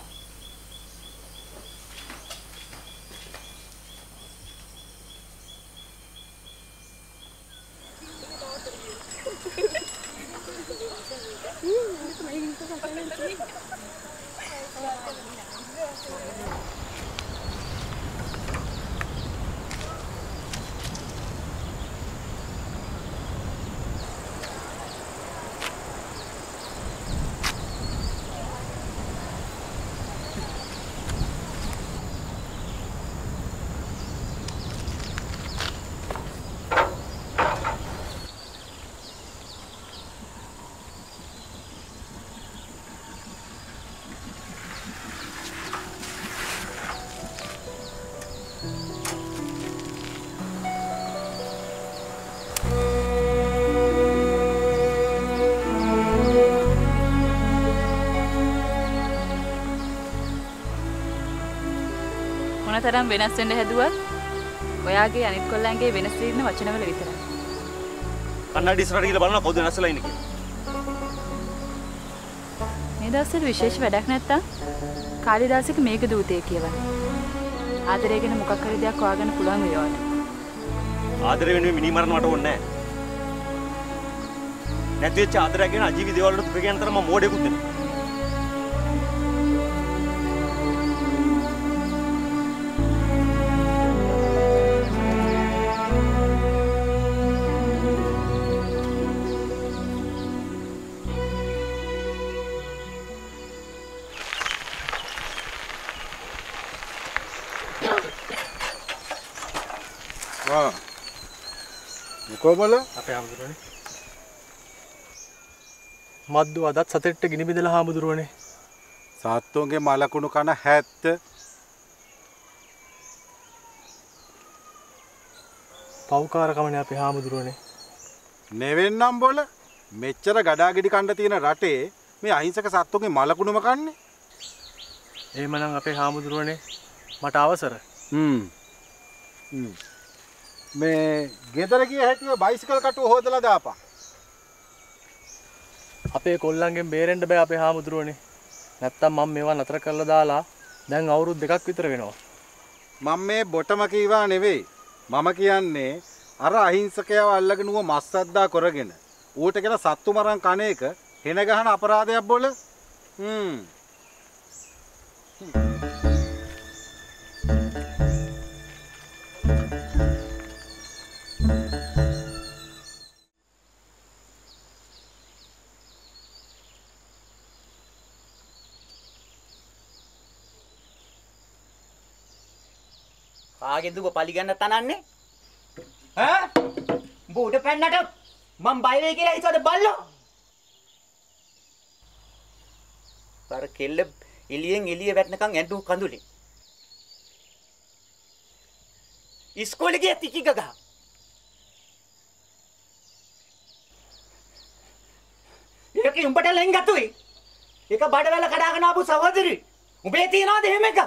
තරම් වෙනස් වෙන්න හැදුවත් ඔයාගේ අනිත් කොල්ලන්ගේ වෙනස් වෙන්න වචනවල විතරයි. කන්නඩි ඉස්සරහට ගිහලා බලනවා කවුද වෙනස්ලා ඉන්නේ කියලා. මේ දවස්වල විශේෂ වැඩක් නැත්තම් කාලිදාසික මේක දූතේ කියවන. ආදරය ගැන මොකක් හරි දෙයක් හොයාගන්න පුළුවන් වේවට. ආදරය වෙනුවෙන් මිනි මරන්න මට ඕනේ නැහැ. නැති වෙච්ච ආදරය ගැන අජීවි දේවල් වලට තුක කියන තරම මම මෝඩෙකුත් නෙමෙයි. කොබල අපේ ආමුදුරනේ මද්දු අදත් සතෙට්ට ගිනි බෙදලා හාමුදුරුවනේ. සත්තුන්ගේ මලකුණු කන 70 පව්කාරකමනේ අපේ හාමුදුරුවනේ. නෙවෙන්නම් බොල මෙච්චර ගඩාගෙඩි කණ්ඩ තියෙන රටේ මේ අහිංසක සත්තුන්ගේ මලකුණුම කන්නේ. එහෙමනම් අපේ හාමුදුරුවනේ මට අවසර. මේ ගෙදර ගිය හැටිව බයිසිකල් කටුව හොදලා දාපන්. අපේ කොල්ලන්ගෙන් බේරෙන්න බෑ අපේ හාමුදුරුවනේ. නැත්තම් මම මේවා නතර කරලා දාලා දැන් අවුරුදු 2ක් විතර වෙනවා. මම මේ බොටම කීවා නෙවෙයි. මම කියන්නේ අර අහිංසකයව අල්ලගෙන ඌව මස්සද්දා කරගෙන ඌට කියලා සත්තු මරන් කන එක හෙන ගහන අපරාධයක් බොල. කාගෙන්ද ඔබ පලි ගන්න තනන්නේ? ඈ? උඹ උඩ පැන්නට මං බය වෙයි කියලා හිතුවද බල්ලෝ? අර කෙල්ල එළියෙන් එළිය වැටෙනකන් ඇඬු කඳුලේ. ඉස්කෝලේ ගිය ටිකි ගගා. ඒක උඹට ලෙන්ගතුයි. ඒක බඩවැල කඩාගෙන ආපු සහෝදරි. උඹේ තියනවාද එහෙම එකක්?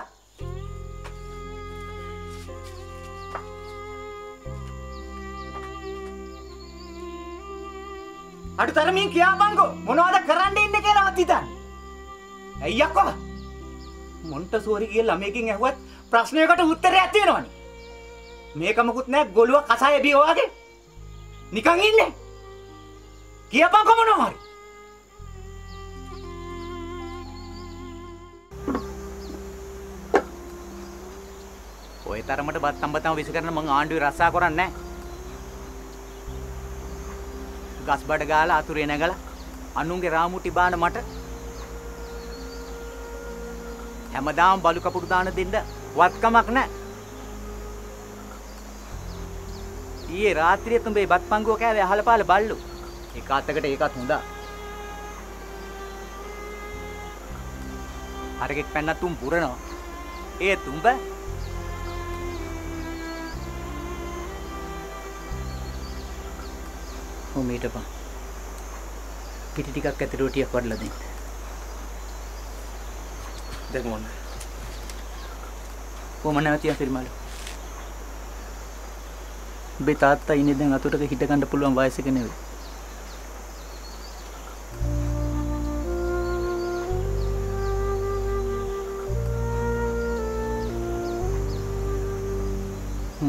අඩු තරමින් කියාපන්කෝ මොනවද කරන්න ඉන්නේ කියලා හිතන්න. ඇයි අක්කෝ? මොන්ටසෝරි ගිය ළමයකින් ඇහුවත් ප්‍රශ්නයකට උත්තරයක් තියෙනවනේ. මේක මොකුත් නෑ ගොළුව කසාය බියෝ වගේ. නිකන් ඉන්නේ. කියපන්කෝ මොනවා හරි. ඔය තරමට බත් අම්බතම විසි කරන මං ආණ්ඩුවේ රස්සා කරන්නේ නෑ. ගස් බඩ ගාලා අතුරේ නැගලා අනුන්ගේ රාමුටි බාන මට හැමදාම බලු කපුරු දාන දෙන්න වත්කමක් නැහැ. ඊයේ රාත්‍රියේ තුඹේ බත් පංගුව කෑවේ අහලපාල බල්ලු. ඒක අතකට ඒකත් හොඳා. හරකෙක් පැන්නත් තුම් පුරනවා. ඒ තුඹ මීට පා පිටි ටිකක් ඇති රොටියක් වඩලා දෙන්න. දැන් මොන කොහොම නැවතියන් සිරිමාලු. ඔබේ තාත්තා ඉන්නේ දැන් අතටක හිට ගන්න පුළුවන් වයසක නෙවෙයි.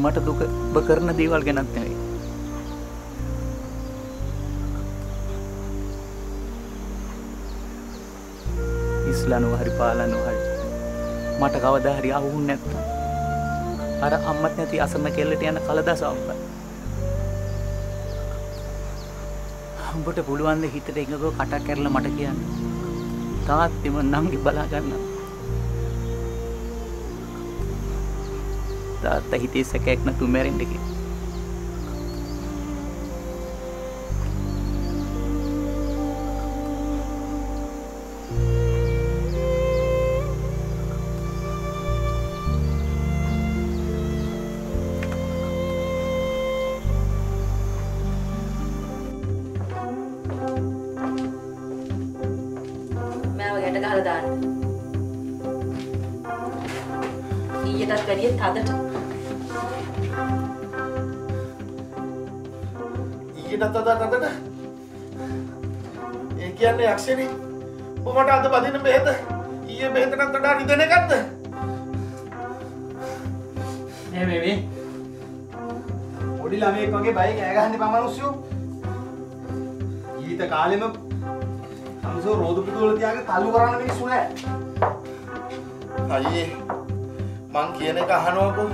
මට දුක ඔබ කරන දේවල් ගැනත් නෙවෙයි. ඉස්ලානෝ හරි පාලනෝ හරි මට කවදා හරි අහුුන්නේ නැත්තම් අර අම්මත් නැති අසරණ කෙල්ලට යන කලදසවම්බ. උඹට පුළුවන් ද හිතට එකකෝ කටක් කරලා මට කියන්න. තාත්තෙම නංගි බලා ගන්න. තාත්තා හිතේ සැකයක් නැතු මැරෙන්න කියලා. ඒ කියන්නේ යක්ෂණි ඔබ මට අද බදින බෙහෙත ඊයේ බෙහෙතටත් වඩා රිදෙන එකක්ද? මේ පොඩි ළමයෙක් වගේ බය කෑ ගහන්නේ පමනුස්සයෝ. ජීවිත කාලෙම සම්සෝ රෝදු පිටුවල තියාගෙන තල්ලු කරන්න මිනිස්සු නෑ. අයියේ මං කියන එක අහනවකෝ.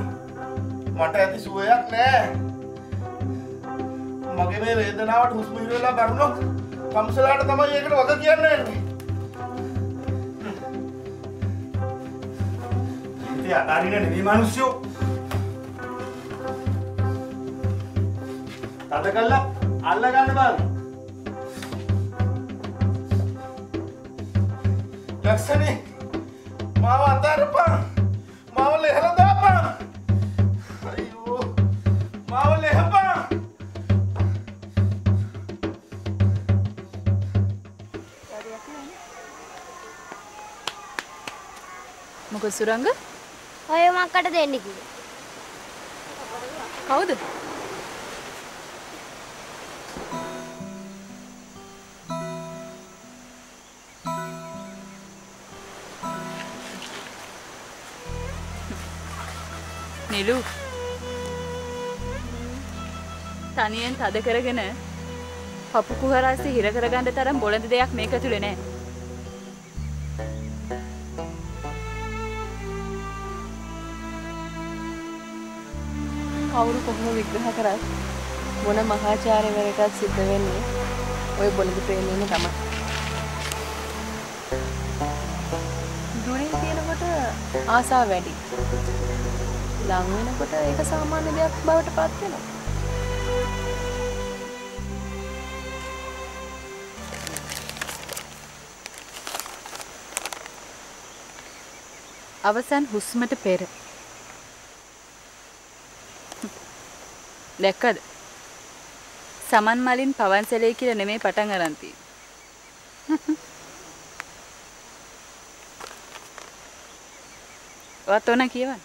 මට ඇති සුවයක් නෑ. මගේ මේ වේදනාවට හුස්ම හිර වෙලා බරුණොත් කම්සලාට තමයි ඒකට වග කියන්න වෙන්නේ. ඉතින් අතාරින්න නෙමෙයි මිනිස්සුયો. තද කළා අල්ල ගන්න බලන්න. ලක්ෂණේ මාව අතාරපන්. මාව ලෙහලා දාපන්. අයියෝ මාව ලෙහපන්. මොකද සුරංග? ඔය මක්කට දෙන්න කිව්වා. කවුද? නිලු. තනියෙන් තද කරගෙන පපු කුහරාස්සේ හිර කරගන්න තරම් බොළඳ දෙයක් මේක ඇතුලේ නැහැ. කවුරු කොහොම විග්‍රහ කරත් මොන මහාචාර්යවරයෙක්වත් සිද්ධ වෙන්නේ ওই බොළඳ ප්‍රේමයෙන් තමයි. දුරින් තියෙනකොට ආසාව වැඩි. ලං වෙනකොට ඒක සාමාන්‍ය දෙයක් බවට පත් වෙනවා. අවසන් හුස්මට පෙර දැක්කද? සමන් මලින් පවන්සලේ කියලා නෙමෙයි පටන් අරන් තියෙන්නේ. ඔයත් ඕන කියවන්න.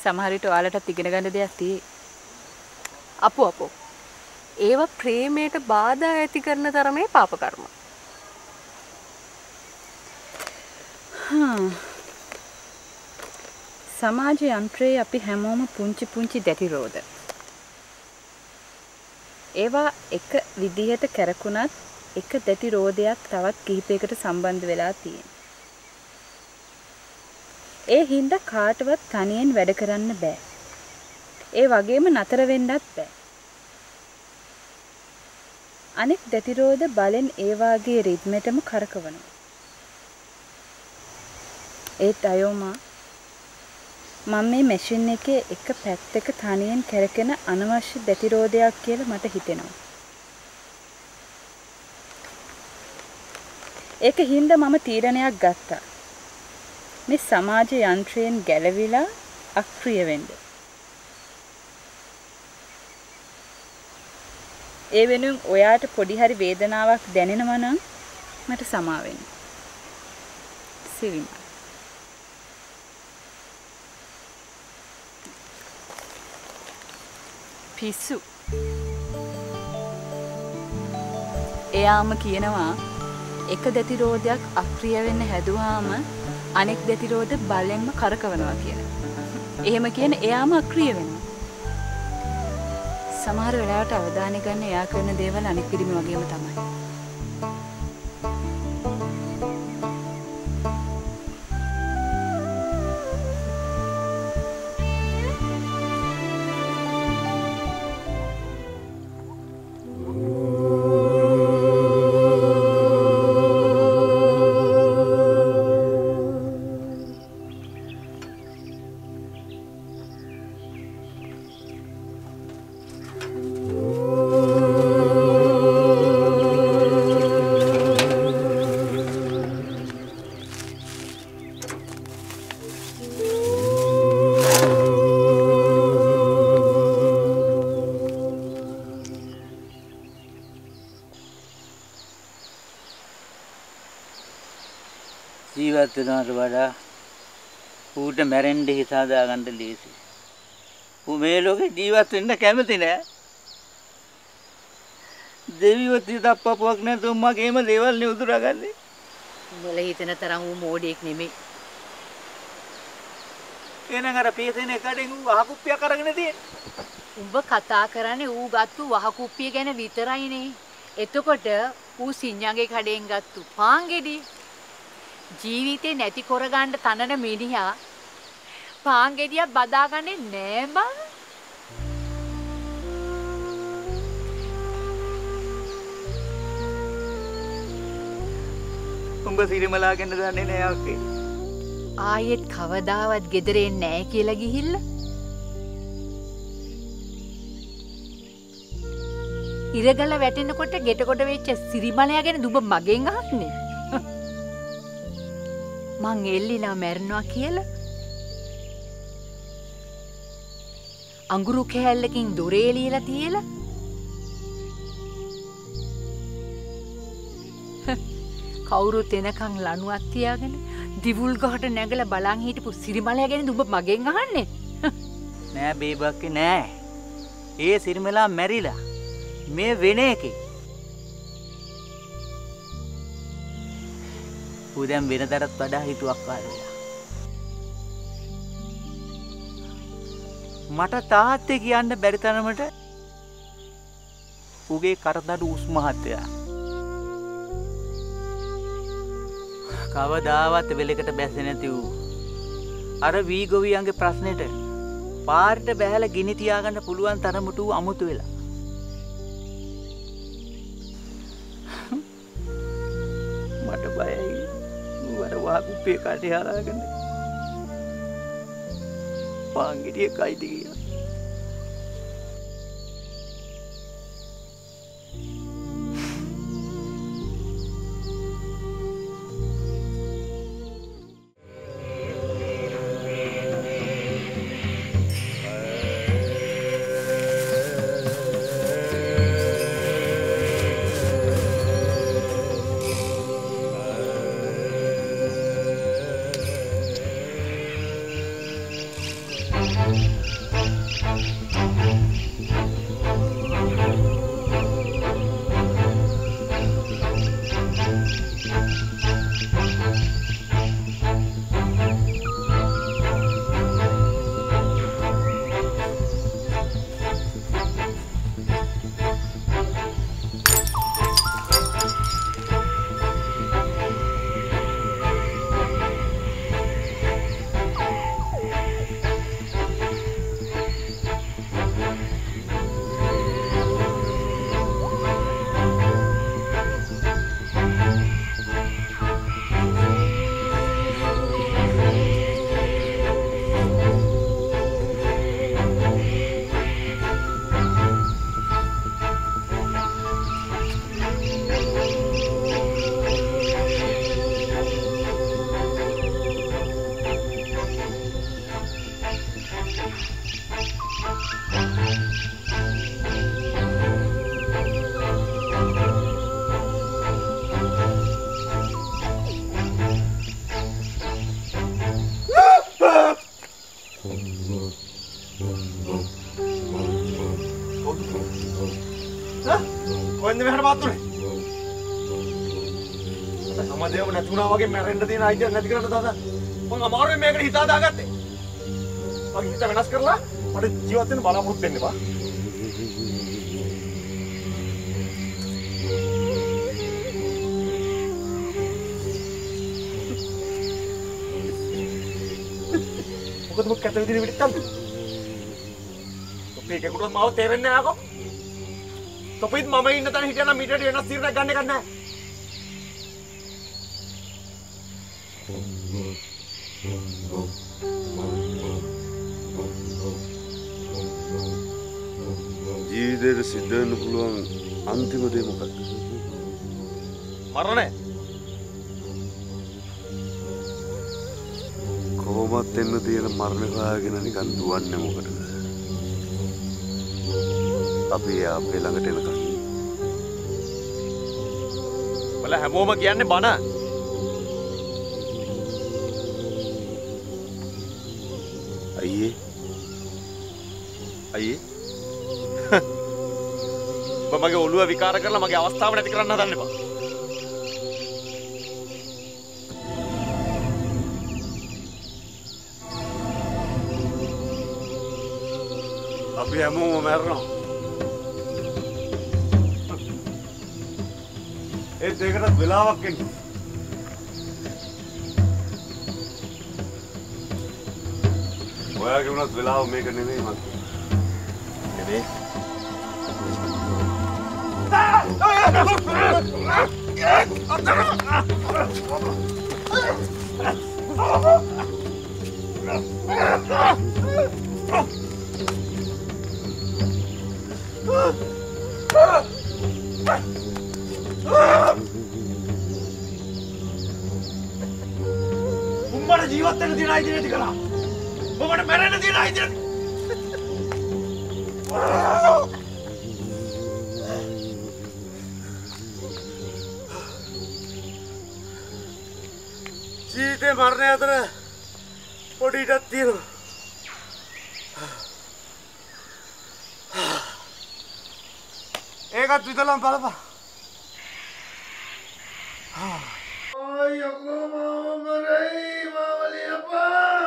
සමහර විට ඔයාලටත් ඉගෙන ගන්න දෙයක් තියෙයි. අපෝ ඒව ප්‍රේමයට බාධා ඇති කරන තරමේ පාප කර්ම. සමාජ යන්ත්‍රයේ අපි හැමෝම පුංචි පුංචි දැටිරෝද. ඒවා එක විදිහට කැරකුණත් එක දැටිරෝදයක් තවත් කිහිපයකට සම්බන්ධ වෙලා තියෙනවා. ඒ හින්දා කාටවත් තනියෙන් වැඩ කරන්න බෑ. ඒ වගේම නතර වෙන්නත් බෑ. අනෙක් දැටිරෝද බලෙන් ඒ වාගේ රිද්මෙටම කරකවනවා. ඒත් අයෝමා මම මේ මැෂින් එකේ එක පැත්තක තනියෙන් කැරකෙන අනවශ්‍ය දැටිරෝදයක් කියලා මට හිතෙනවා. ඒක හින්දා මම තීරණයක් ගත්තා. මේ සමාජ යන්ත්‍රයෙන් ගැලවිලා අක්‍රිය වෙන්න. ඒ වෙනුවෙන් ඔයාට පොඩි හරි වේදනාවක් දැනෙනවා නම් මට සමා වෙන්න. සිරිමා. පිස්සු. එයාම කියනවා එක දැටිරෝදයක් අක්‍රිය වෙන්න හැදුවාම අනෙක් දැටිරෝද බලෙන්ම කරකවනවා කියලා. එහෙම කියන එයාම අක්‍රිය වෙනවා. සමහර වෙලාවට අවධානය ගන්න එයා කරන දේවල් අනෙක් පිරිමි වගේම තමයි. ජීවත් වෙනවට වඩා ඌට මැරෙන්න හිත හදාගන්න ලේසි. ඌ මේ ලෝකේ ජීවත් වෙන්න කැමති නෑ. දෙවියෝ තියපපුවක් නැතුව මගේම දේවල් නේ උදුරාගන්නේ. උඹල හිතන තරම් ඌ මෝඩෙක් නෙමෙයි. එහෙනම් අර පීසෙනේ කඩෙන් ඌ වහකුප්පියක් අරගෙන තියෙන්නේ. උඹ කතා කරන්නේ ඌ ගත්තු වහකුප්පිය ගැන විතරයිනේ. එතකොට ඌ සිඤ්ඤාගේ කඩෙන් ගත්තු පාංගෙඩි ජීවිතේ නැති කරගන්න තනන මිනිහා පාංගෙඩියක් බදාගන්නේ නෑ බං. උඹ සිරිමලාගෙන දන්නේ නෑ අක්කේ. ආයෙත් කවදාවත් ගෙදර එන්නේ නෑ කියලා ගිහිල්ලා. ඉරගල වැටෙනකොට ගෙටකොට වෙච්ච සිරිමලයා ගැන දුඹ මගෙන් අහන්නේ. මං එල්ලිලා මැරෙනවා කියලා. අඟුරු කෑල්ලකින් දොරේ ලියලා තියලා. කවුරුත් එනකන් ලණුවක් තියාගෙන දිවුල් ගහට නැගලා බලන් හිටපු සිරිමලයා ගැන දුඹ මගෙන් අහන්නේ. නෑ බේබක්කේ නෑ. ඒ සිරිමලා මැරිලා. මේ වෙන එකේ. ඌ දැන් වෙනතරත් වඩා හිතුවක්කාර වෙලා. මට තාත්තේ කියන්න බැරි තරමට ඌගේ කරදඩු උස් මහත්තයා. කවදාවත් වෙලකට බැස්සේ නැති ඌ. අර වී ගොවියන්ගේ ප්‍රශ්නෙට පාරට බැහැලා ගිනි තියාගන්න පුළුවන් තරමට ඌ අමුතු වෙලා. මට බයයි. ඌ අර වාකුප්පේ කටේ හරාගෙන පාංගිරිය කයිද කියලා. හැමදේම නැතුණා වගේ මැරෙන්න තියෙන අයිතිය නැති කරන්න තාත්තා. මම අමාරුවෙන් මේකට හිත හදාගත්තේ. මගේ හිත වෙනස් කරලා මට ජීවත් වෙන්න බලාපොරොත්තු වෙන්න බා. මොකද මොකක් කැත විදිහට විදිහට තොපේ කෙකුටවත් මාව තේරෙන්නේ නැහැ අකෝ. තොපෙත් මම ඉන්න තැන හිටියනම් මීටර් වෙනස් තීරණයක් ගන්න එකක් නැහැ. ජීවිතේට සිද්ධ වෙන්න පුළුවන් අන්තිම දේ මොකක්ද? මරණය. කොහොමත් එන්න තියෙන මරණය හොයාගෙන නිකන් දුවන්නේ මොකටද? අපි අපේ ළඟට එනකන්. බල හැමෝම කියන්නේ බන. අයියේ. අයියේ. මගේ ඔළුව විකාර කරලා මගේ අවස්ථාව නැති කරන්න හදන්න එපා. අපි හැමෝම මැරෙනවා. ඒත් ඒකටත් වෙලාවක් එන්න. ඔයාගේ උනත් වෙලාව මේක නෙමෙයි මං. නෙමෙයි. අයිතිය කරා. මමට මැරෙන්න තියෙන අයිතිය. ජීවිතේ මරණය අතර පොඩි ඉඩක් තියෙනවා. ඒකත් විතරලම් බලපන්. අයියෝ මාමරේ මාවලියපා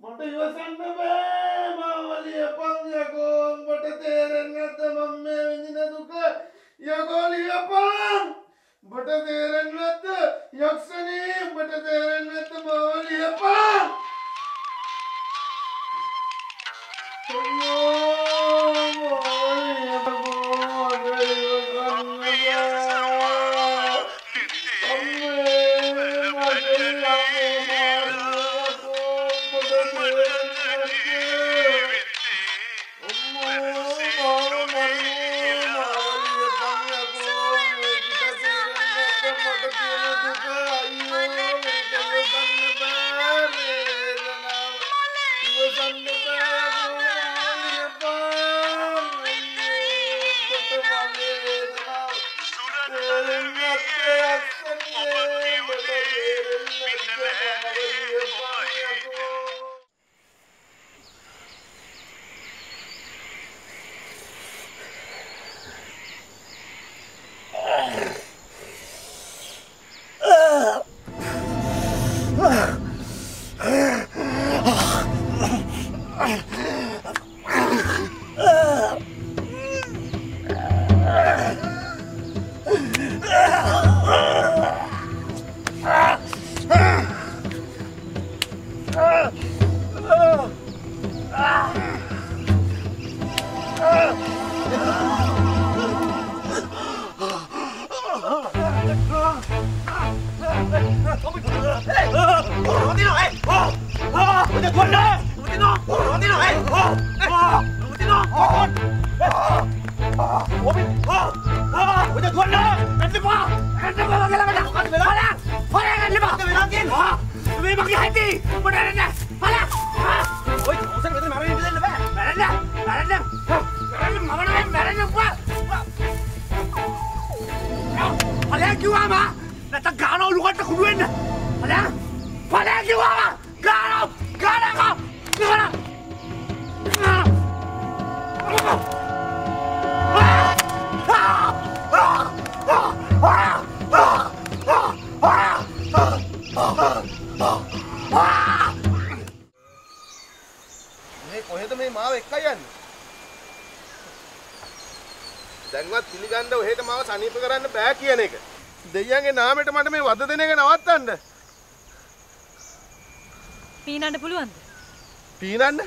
මට ඉවසන්න බෑ මාවලියපන් යකෝ මට තේරෙන්නේ නැද්ද මම මේ විඳින දුක යකෝ ලියපන් මට තේරෙන්නේ නැද්ද යක්ෂණී මට තේරෙන්නේ නැද්ද මාවලියපන් මේ කොහෙද මේ මාව එක්කයි යන්නේ? දැන්වත් පිළිගන්න ඔහෙට මාව සනීප කරන්න බෑ කියන එක. දෙයියන්ගේ නාමයට මට මේ වද දෙන එක නවත්තන්න. පීනන්න පුළුවන්ද? පීනන්න?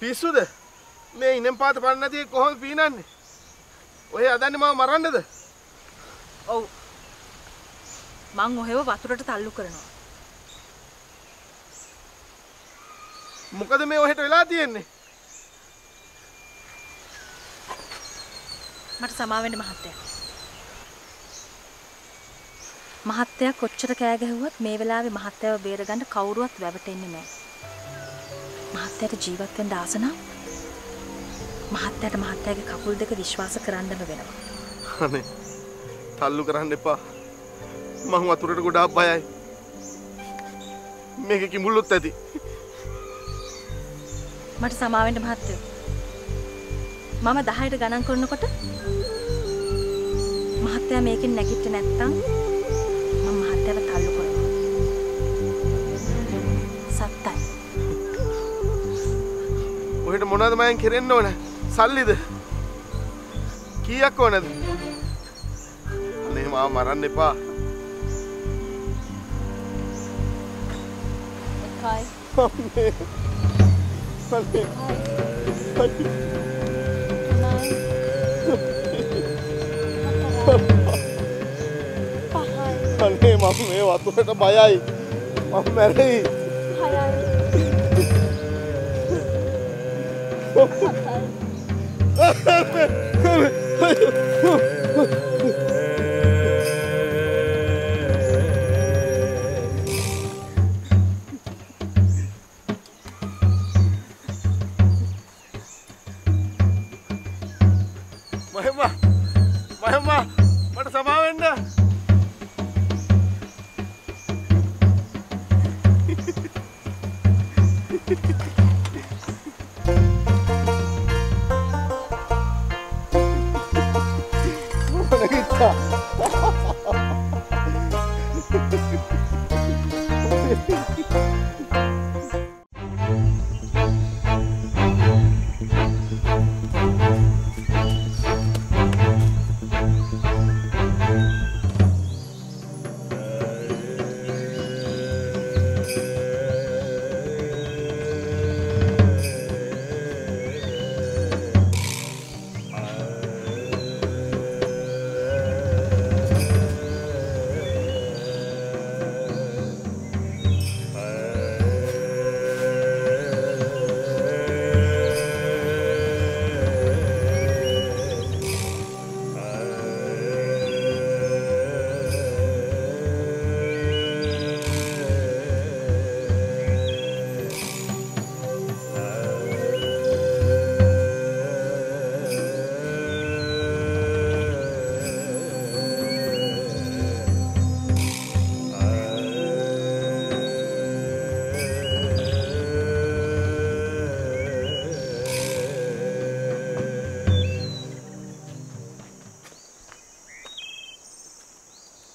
පිස්සුද? මේ ඉනෙන් පාත පන්න නැති කොහොමද පීනන්නේ? ඔය හදන්නේ මාව මරන්නද? ඔව්. මං ඔහෙව වතුරට තල්ලු කරනවා. මොකද මේ ඔහෙට වෙලා තියෙන්නේ? මට සමා වෙන්න මහත්තයා. මහත්තයා කොච්චර කෑ ගැහුවත් මේ වෙලාවේ මහත්තයාව බේරගන්න කවුරුවත් වැවටෙන්නේ නැහැ. මහත්තයාට ජීවත් වෙන්න ආස නම් මහත්තයාට මහත්තයාගේ කකුල් දෙක විශ්වාස කරන්නම වෙනවා. අනේ තල්ලු කරන්න එපා. මං වතුරට ගොඩාක් බයයි. මේක කිඹුල්ලොත් ඇති. මට සමා වෙන්න මහත්තයෝ. මම 10ට ගණන් කරනකොට මහත්තයා මේකෙන් නැගිට්ටේ නැත්තම් මම මහත්තයාව තල්ලු කරනවා. සත්තයි. ඔහෙට මොනවද මයෙන් කෙරෙන්න ඕන? සල්ලිද? කීයක් ඕනද? අනේ මාව මරන්න එපා. එකයි. අනේ. අනේ. අනේ මම මේ වතුරට බයයි. මම මැරෙයි. මහම්මා මට සමාව වෙන්න.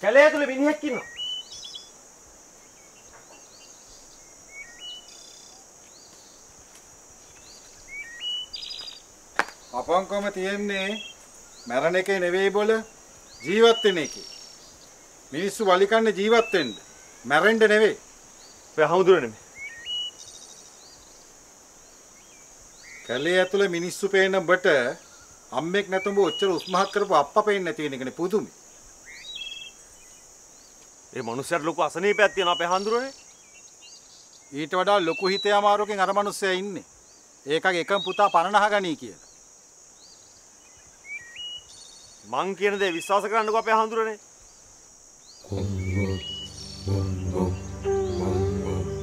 කැලේ ඇතුලේ මිනිහෙක් ඉන්නවා. අපංකම තියෙන්නේ මරණ එකේ නෙවෙයි බොල ජීවත් වෙන එකේ. මිනිස්සු වලිකන්නේ ජීවත් වෙන්න. මැරෙන්න නෙවෙයි. ඔය හමුදුරනේ. කැලේ ඇතුලේ මිනිස්සු පේන බට අම්මෙක් නැතුඹ ඔච්චර උස්මහත් කරපු අප්පා පේන්නේ නැති වෙන එකනේ පුදුමයි. ඒ මනුස්සයාට ලොකු අසනීපයක් තියෙනවා අපේ හඳුරනේ. ඊට වඩා ලොකු හිතේ අමාරුවකින් අර මනුස්සයා ඉන්නේ. ඒකගේ එකම පුතා පණ නහගනී කියලා. මං කියන දේ විශ්වාස කරන්නකෝ අපේ හඳුරනේ.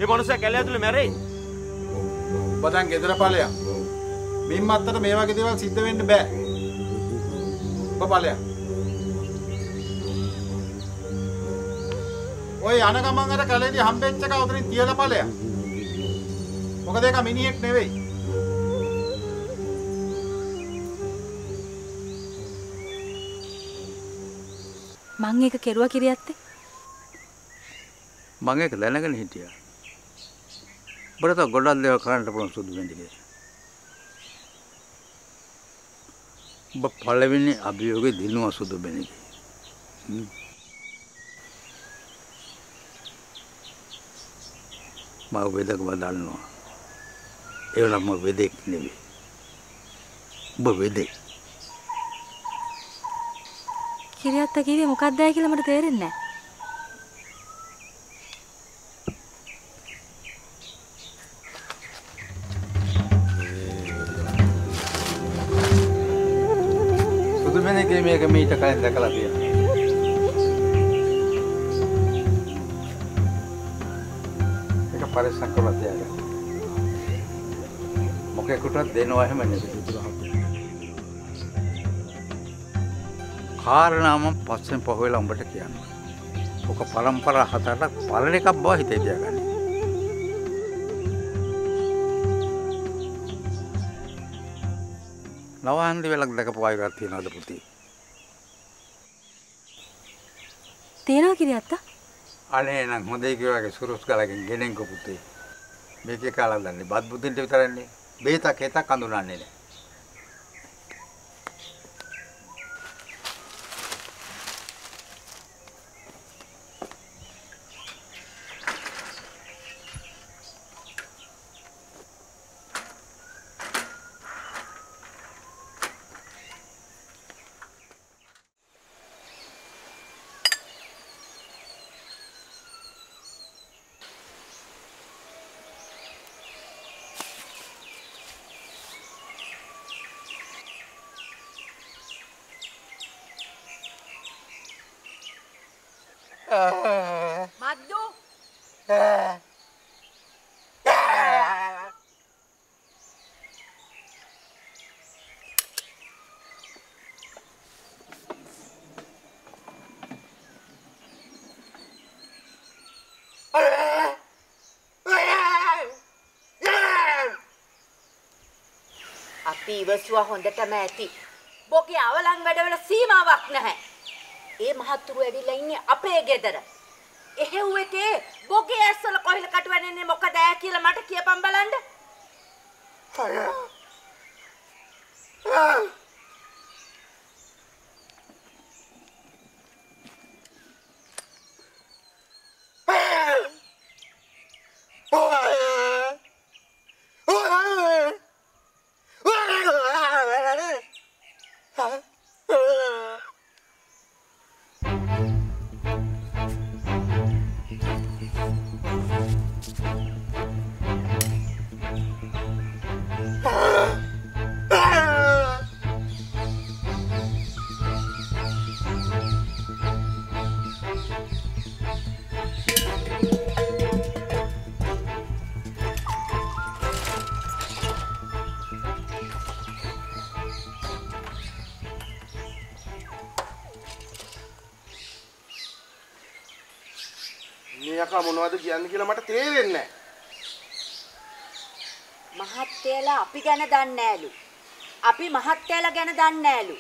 ඒ මනුස්සයා කැලේ ඇතුලේ මැරෙයි. ඔබ දැන් ගෙදර ඵලයක්. මින් මත්තට මේ වගේ දේවල් සිද්ධ වෙන්න බෑ. ඔබ ඵලයක්. ඔය යන ගමන් අර කැලේදී හම්බෙච්ච එක උතරින් තියලා ඵලයක්. මොකද ඒක මිනිහෙක් නෙවෙයි. මං ඒක කෙරුවා කිරියත්තේ. මම ඒක දැනගෙන හිටියා. බරත ගොඩක් දේවල් කරන්න පුළුවන් සුදු වෙන්නේ. ඔබ පළවෙනි අභියෝගේ දිනුවා සුදු වෙන්නේ. මම වෙදක වදන්නවා. ඒ වුණාම මම වෙදෙක් නෙවෙයි. ඔබ වෙදෙක්. කිරියත්තා කිව්වේ මොකක්දයි කියලා මට තේරෙන්නේ නැහැ. සුදු වෙන්නේ මේක මීට කලින් දැකලා තියෙනවා. පරිස්සම් කරලා තියාගන්න. මොකෙකුටවත් දෙනවා එහෙම නෙවෙයි. කාරණාම පස්සෙන් පහුවෙලා උඹට කියන්න. ඔක පරම්පරා 4ක් පළන එකක් බව හිතේ තියාගන්න. නවහන්දි වෙලක් දැකපු අයවත් තියනවද පුතේ? තේනවා කිරියත්තා? අනේ නම් හොඳයි කියලාගේ සුරුස් ගලකින් ගෙනෙන්කෝ පුතේ. මේකේ කාලා දන්නේ බත් බුදින්ට විතරන්නේ. බේතක් හෙතක් අඳුනන්නේ නැහැ. Maddu. අපි ඉවසුවා හොඳටම ඇති. බොගේ අවලං වැඩවල සීමාවක් නැහැ. ඒ මහත්තුරු ඇවිල්ලා ඉන්නේ අපේ ගෙදර. එහෙව් එකේ බොගේ ඇස්වල කොහිල කටු වෙන්නේ මොකද ඈ කියලා මට කියපන් බලන්න. යකා මොනවද කියන්නේ කියලා මට තේරෙන්නේ නැහැ. මහත්තයලා අපි ගැන දන්නේ නැලු. අපි මහත්තයලා ගැන දන්නේ නැලු.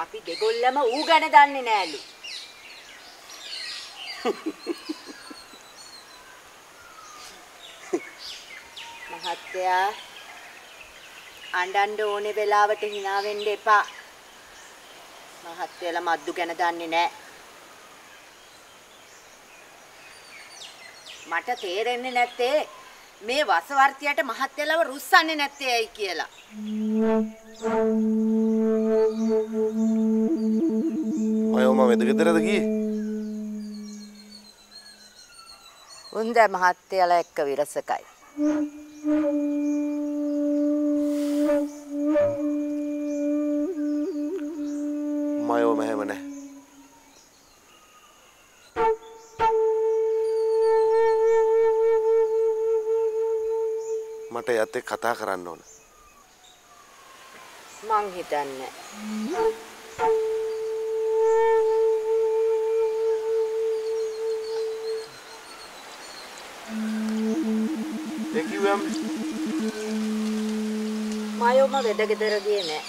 අපි දෙගොල්ලම ඌ ගැන දන්නේ නැලු. මහත්තයා අඬන්න ඕනේ වෙලාවට hina වෙන්න එපා. මහත්තයලා මද්දු ගැන දන්නේ නැහැ. මට තේරෙන්නේ නැත්තේ මේ වසවර්තියට මහත්යලව රුස්සන්නේ නැත්තේ ඇයි කියලා. අයෝ මම එදගෙදරද ගියේ? උන්ද මහත්යලා එක්ක විරසකයි. මයෝ මෙහෙම නැහැ. මට යත් එක්ක කතා කරන්න ඕන. මං හිතන්නේ. ඒ කිව්වම් මයෝම වෙදගෙදර ගියේ නෑ.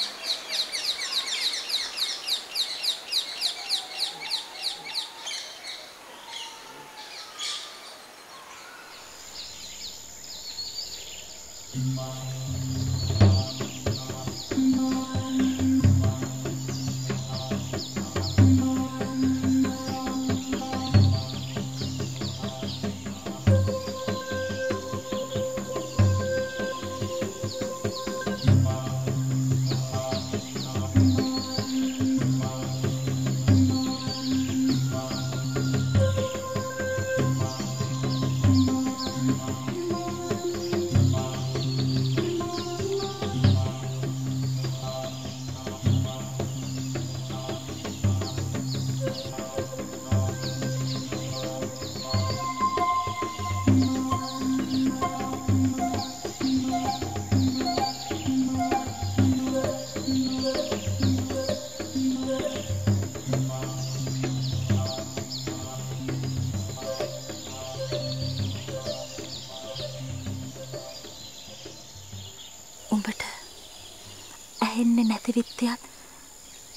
ඇහෙන්නේ නැති විත්තියත්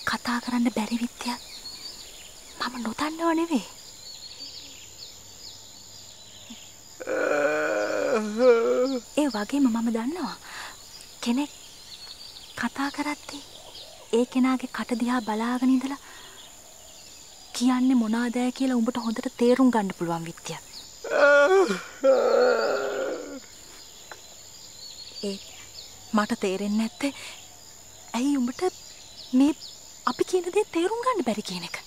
කතා කරන්න බැරි විත්තියත් මම නොදන්නව නෙවෙයි. ඒ වගේම මම දන්නවා කෙනෙක් කතා කරද්දී ඒ කෙනාගේ කට දිහා බලාගෙන ඉඳලා කියන්නේ මොනවද කියලා උඹට හොඳට තේරුම් ගන්න පුළුවන් විත්තියක්. ඒ මට තේරෙන්නේ නැත්තේ ඇයි උඹට මේ අපි කියන දේ තේරුම් ගන්න බැරි කියන එක.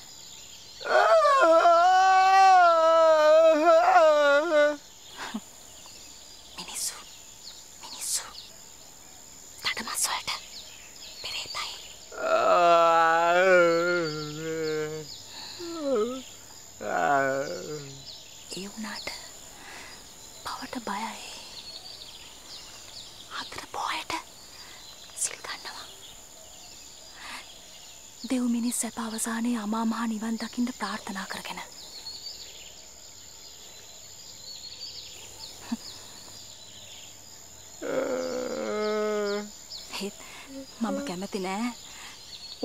මිනිස්සු තඩමස් වලට පෙරේතයි. ඒ වුණාට පවට බයයි. හතර පොයට සිල් ගන්නවා. දෙව් මිනිස් සැප අවසානයේ අමා මහ නිවන් දකින්න ප්‍රාර්ථනා කරගෙන. ඒත් මම කැමති නෑ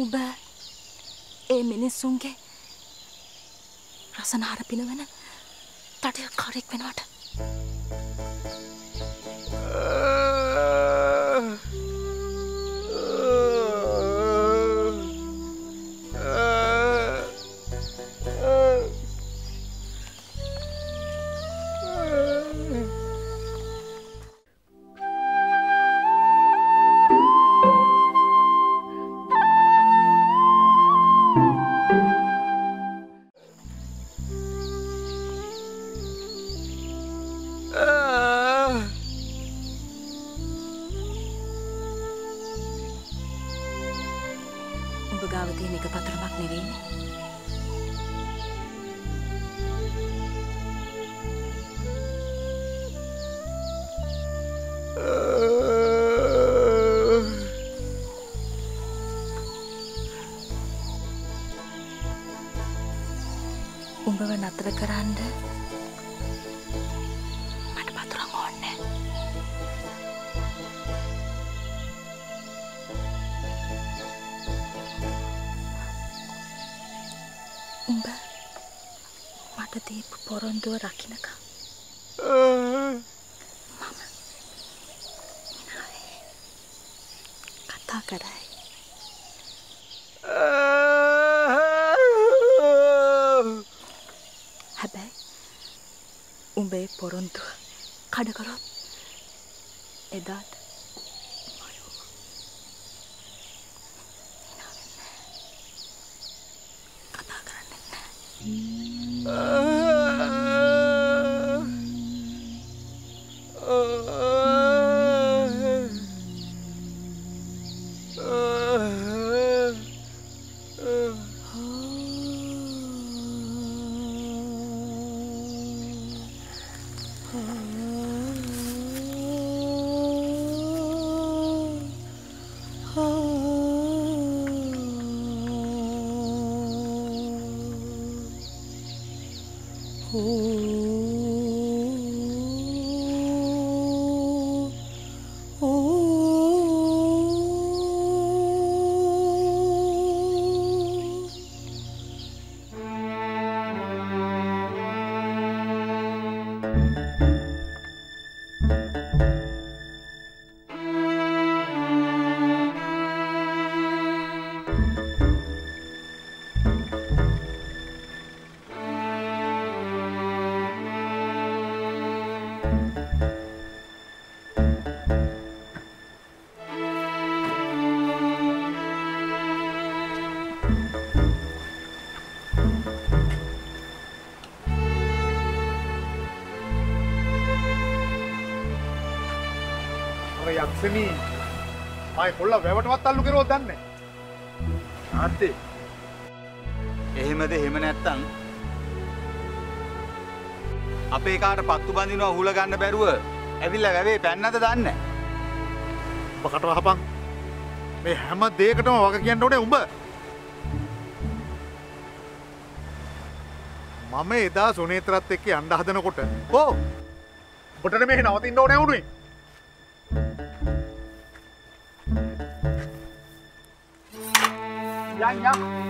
ඔබ ඒ මිනිස්සුන්ගේ රසනාර පිනවන තඩිය කාරෙක් වෙනවට. උඹව නතර කරන්න මට පතුරක් ඕනේ. උඹ මට දීපු පොරොන්දුව රකින්නකම් මම කතා කරයි. හැබැයි උඹේ පොරොන්දුව කඩ කරොත් එදාට කතා කරන්නේ යක්ෂණී ආයි කොල්ල වැවටවත් අල්ලු කෙරුවොත් දන්නේ ආත්තේ එහෙමද එහෙම නැත්තම් අපේ කාට පත්තු බඳිනවා හුල ගන්න බැරුව ඇවිල්ලා වැවේ පැන්නද දන්නේ ඔබ කට වහපන් මේ හැම දෙයකටම වග කියන්න ඕනේ උඹ මම එදා සුනේත්‍රාත් එක්ක යන්න හදනකොට ඔබට මේ නවතින්න ඕනේ වුණේ යන් යන්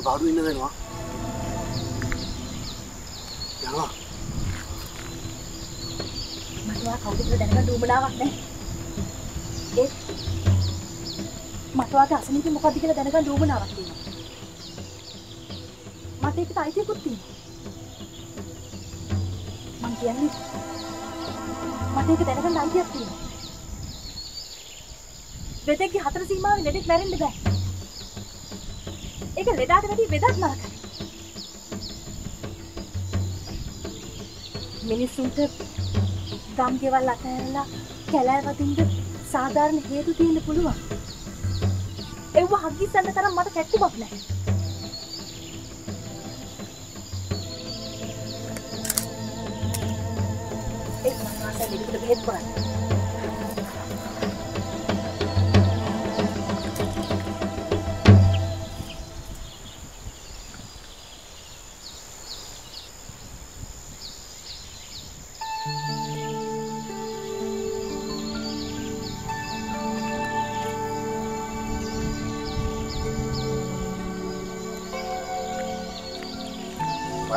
පාඩු ඉන්න දෙනවා යනවා මට වා කවුද කියලා දැනගන්න උඹලාවක් නැහැ ඒ මට වාගේ අසනීපේ මොකද්ද කියලා දැනගන්න උඹලාවක් තියෙනවා මට ඒකට අයිතියකුත් තියෙනවා මං කියන්නේ මට ඒක දැනගන්න අයිතියක් තියෙනවා වෙදෙක්ගේ හතර සීමාවේ ලෙඩෙක් මැරෙන්න බෑ ඒක ලෙඩාට වැඩි වෙදක් නරකයි. මිනිස්සුන්ට ගම් ගෙවල් අතහැරලා කැලෑ වදින්න සාධාරණ හේතු තියෙන්න පුළුවන්. ඒව හග්ගිස්සන්න තරම් මට කැක්කුමක් නැහැ. දෙකට බෙහෙත් කරන්න.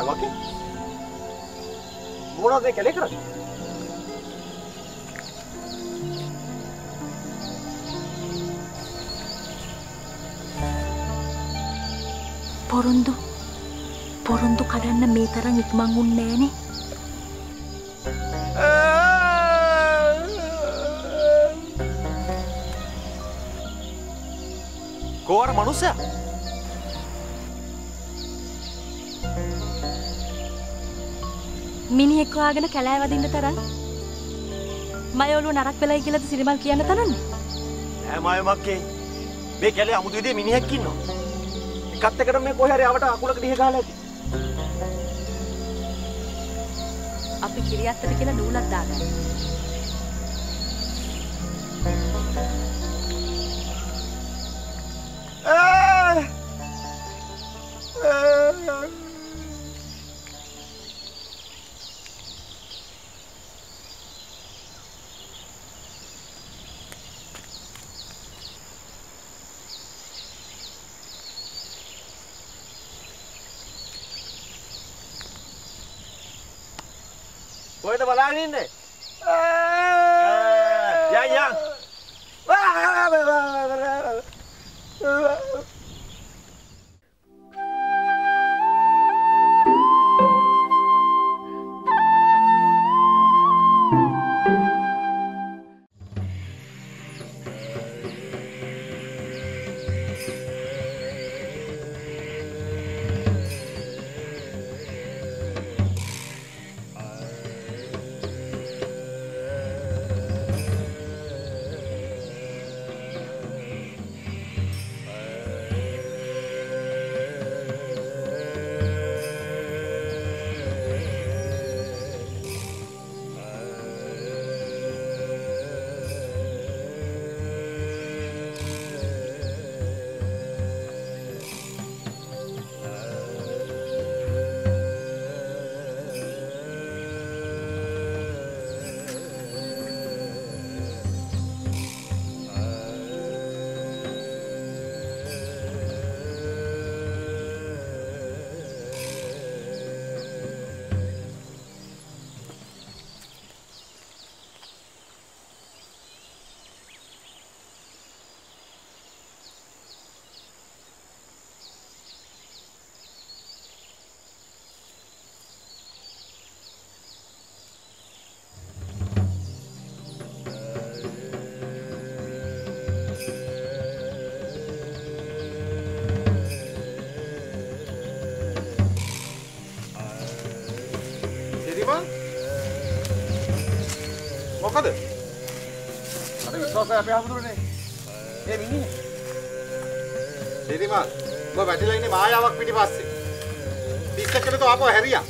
වකි මොනවද මේ කැලේ කරන්නේ? පොරොන්දු කඩන්න මේ තරම් ඉක්මන් වුන්නේ නෑනේ. කොහොර මනුස්සයා? මිනිහෙක් වාගෙන කැලෑ වදින්න තරම් මගේ ඔළුව නරක් වෙලයි කියලාද සිරිමල් කියන්න තනන්නේ? නෑ මාය මක්කේ. මේ කැලේ අමුතු විදිහේ මිනිහෙක් ඉන්නවා. එකත් එකට මේ කොහේ හරි ආවට අකුලක දිහ ගහලා ඇති. අපි කිරියත්තට කියලා නූලක් දාගන්න. කොහෙද බලාගෙන ඉන්නේ? යන්. මොකද? අර විශ්වාසය අපේ ආමුදුරනේ. ඒ මිනිහ. සිරිමල්, ඔබ වැටිලා ඉන්නේ මායාවක් පිටිපස්සේ. 30කට તો ආපහු හැරියා.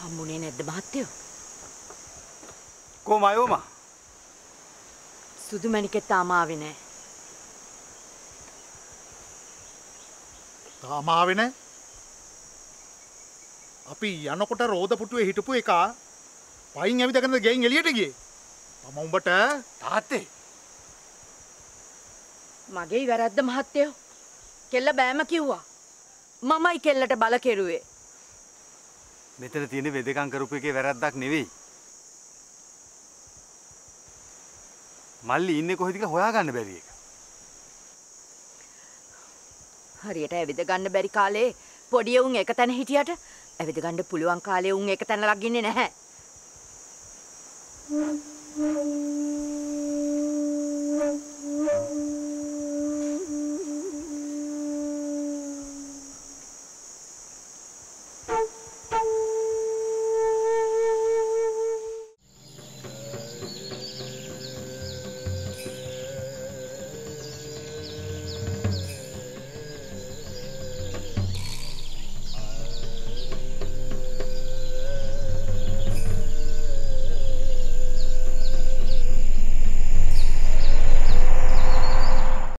හම්බුනේ නැද්ද මහත්තයෝ? කොහමයි ඕමා? සුදු මණිකේ තාම ආවේ නැහැ. තාම ආවේ නැහැ? අපි යනකොට රෝද පුටුවේ හිටපු එක පයින් ඇවිදගෙන ගෙයින් එළියට ගියේ. මම උඹට තාත්තේ මගේ වැරද්ද මහත්තයෝ. කෙල්ල බෑම කිව්වා. මමයි කෙල්ලට බල කෙරුවේ. මෙතන තියෙන වෙදකම් කරපු එකේ වැරද්දක් නෙවෙයි. මල්ලි ඉන්නේ කොහෙද කියලා හොයාගන්න බැරි එක. හරියට ඇවිද ගන්න බැරි කාලේ පොඩි උන් එක තැන හිටියට ඇවිද ගන්න පුළුවන් කාලේ උන් එක තැන ලගින්නේ නැහැ.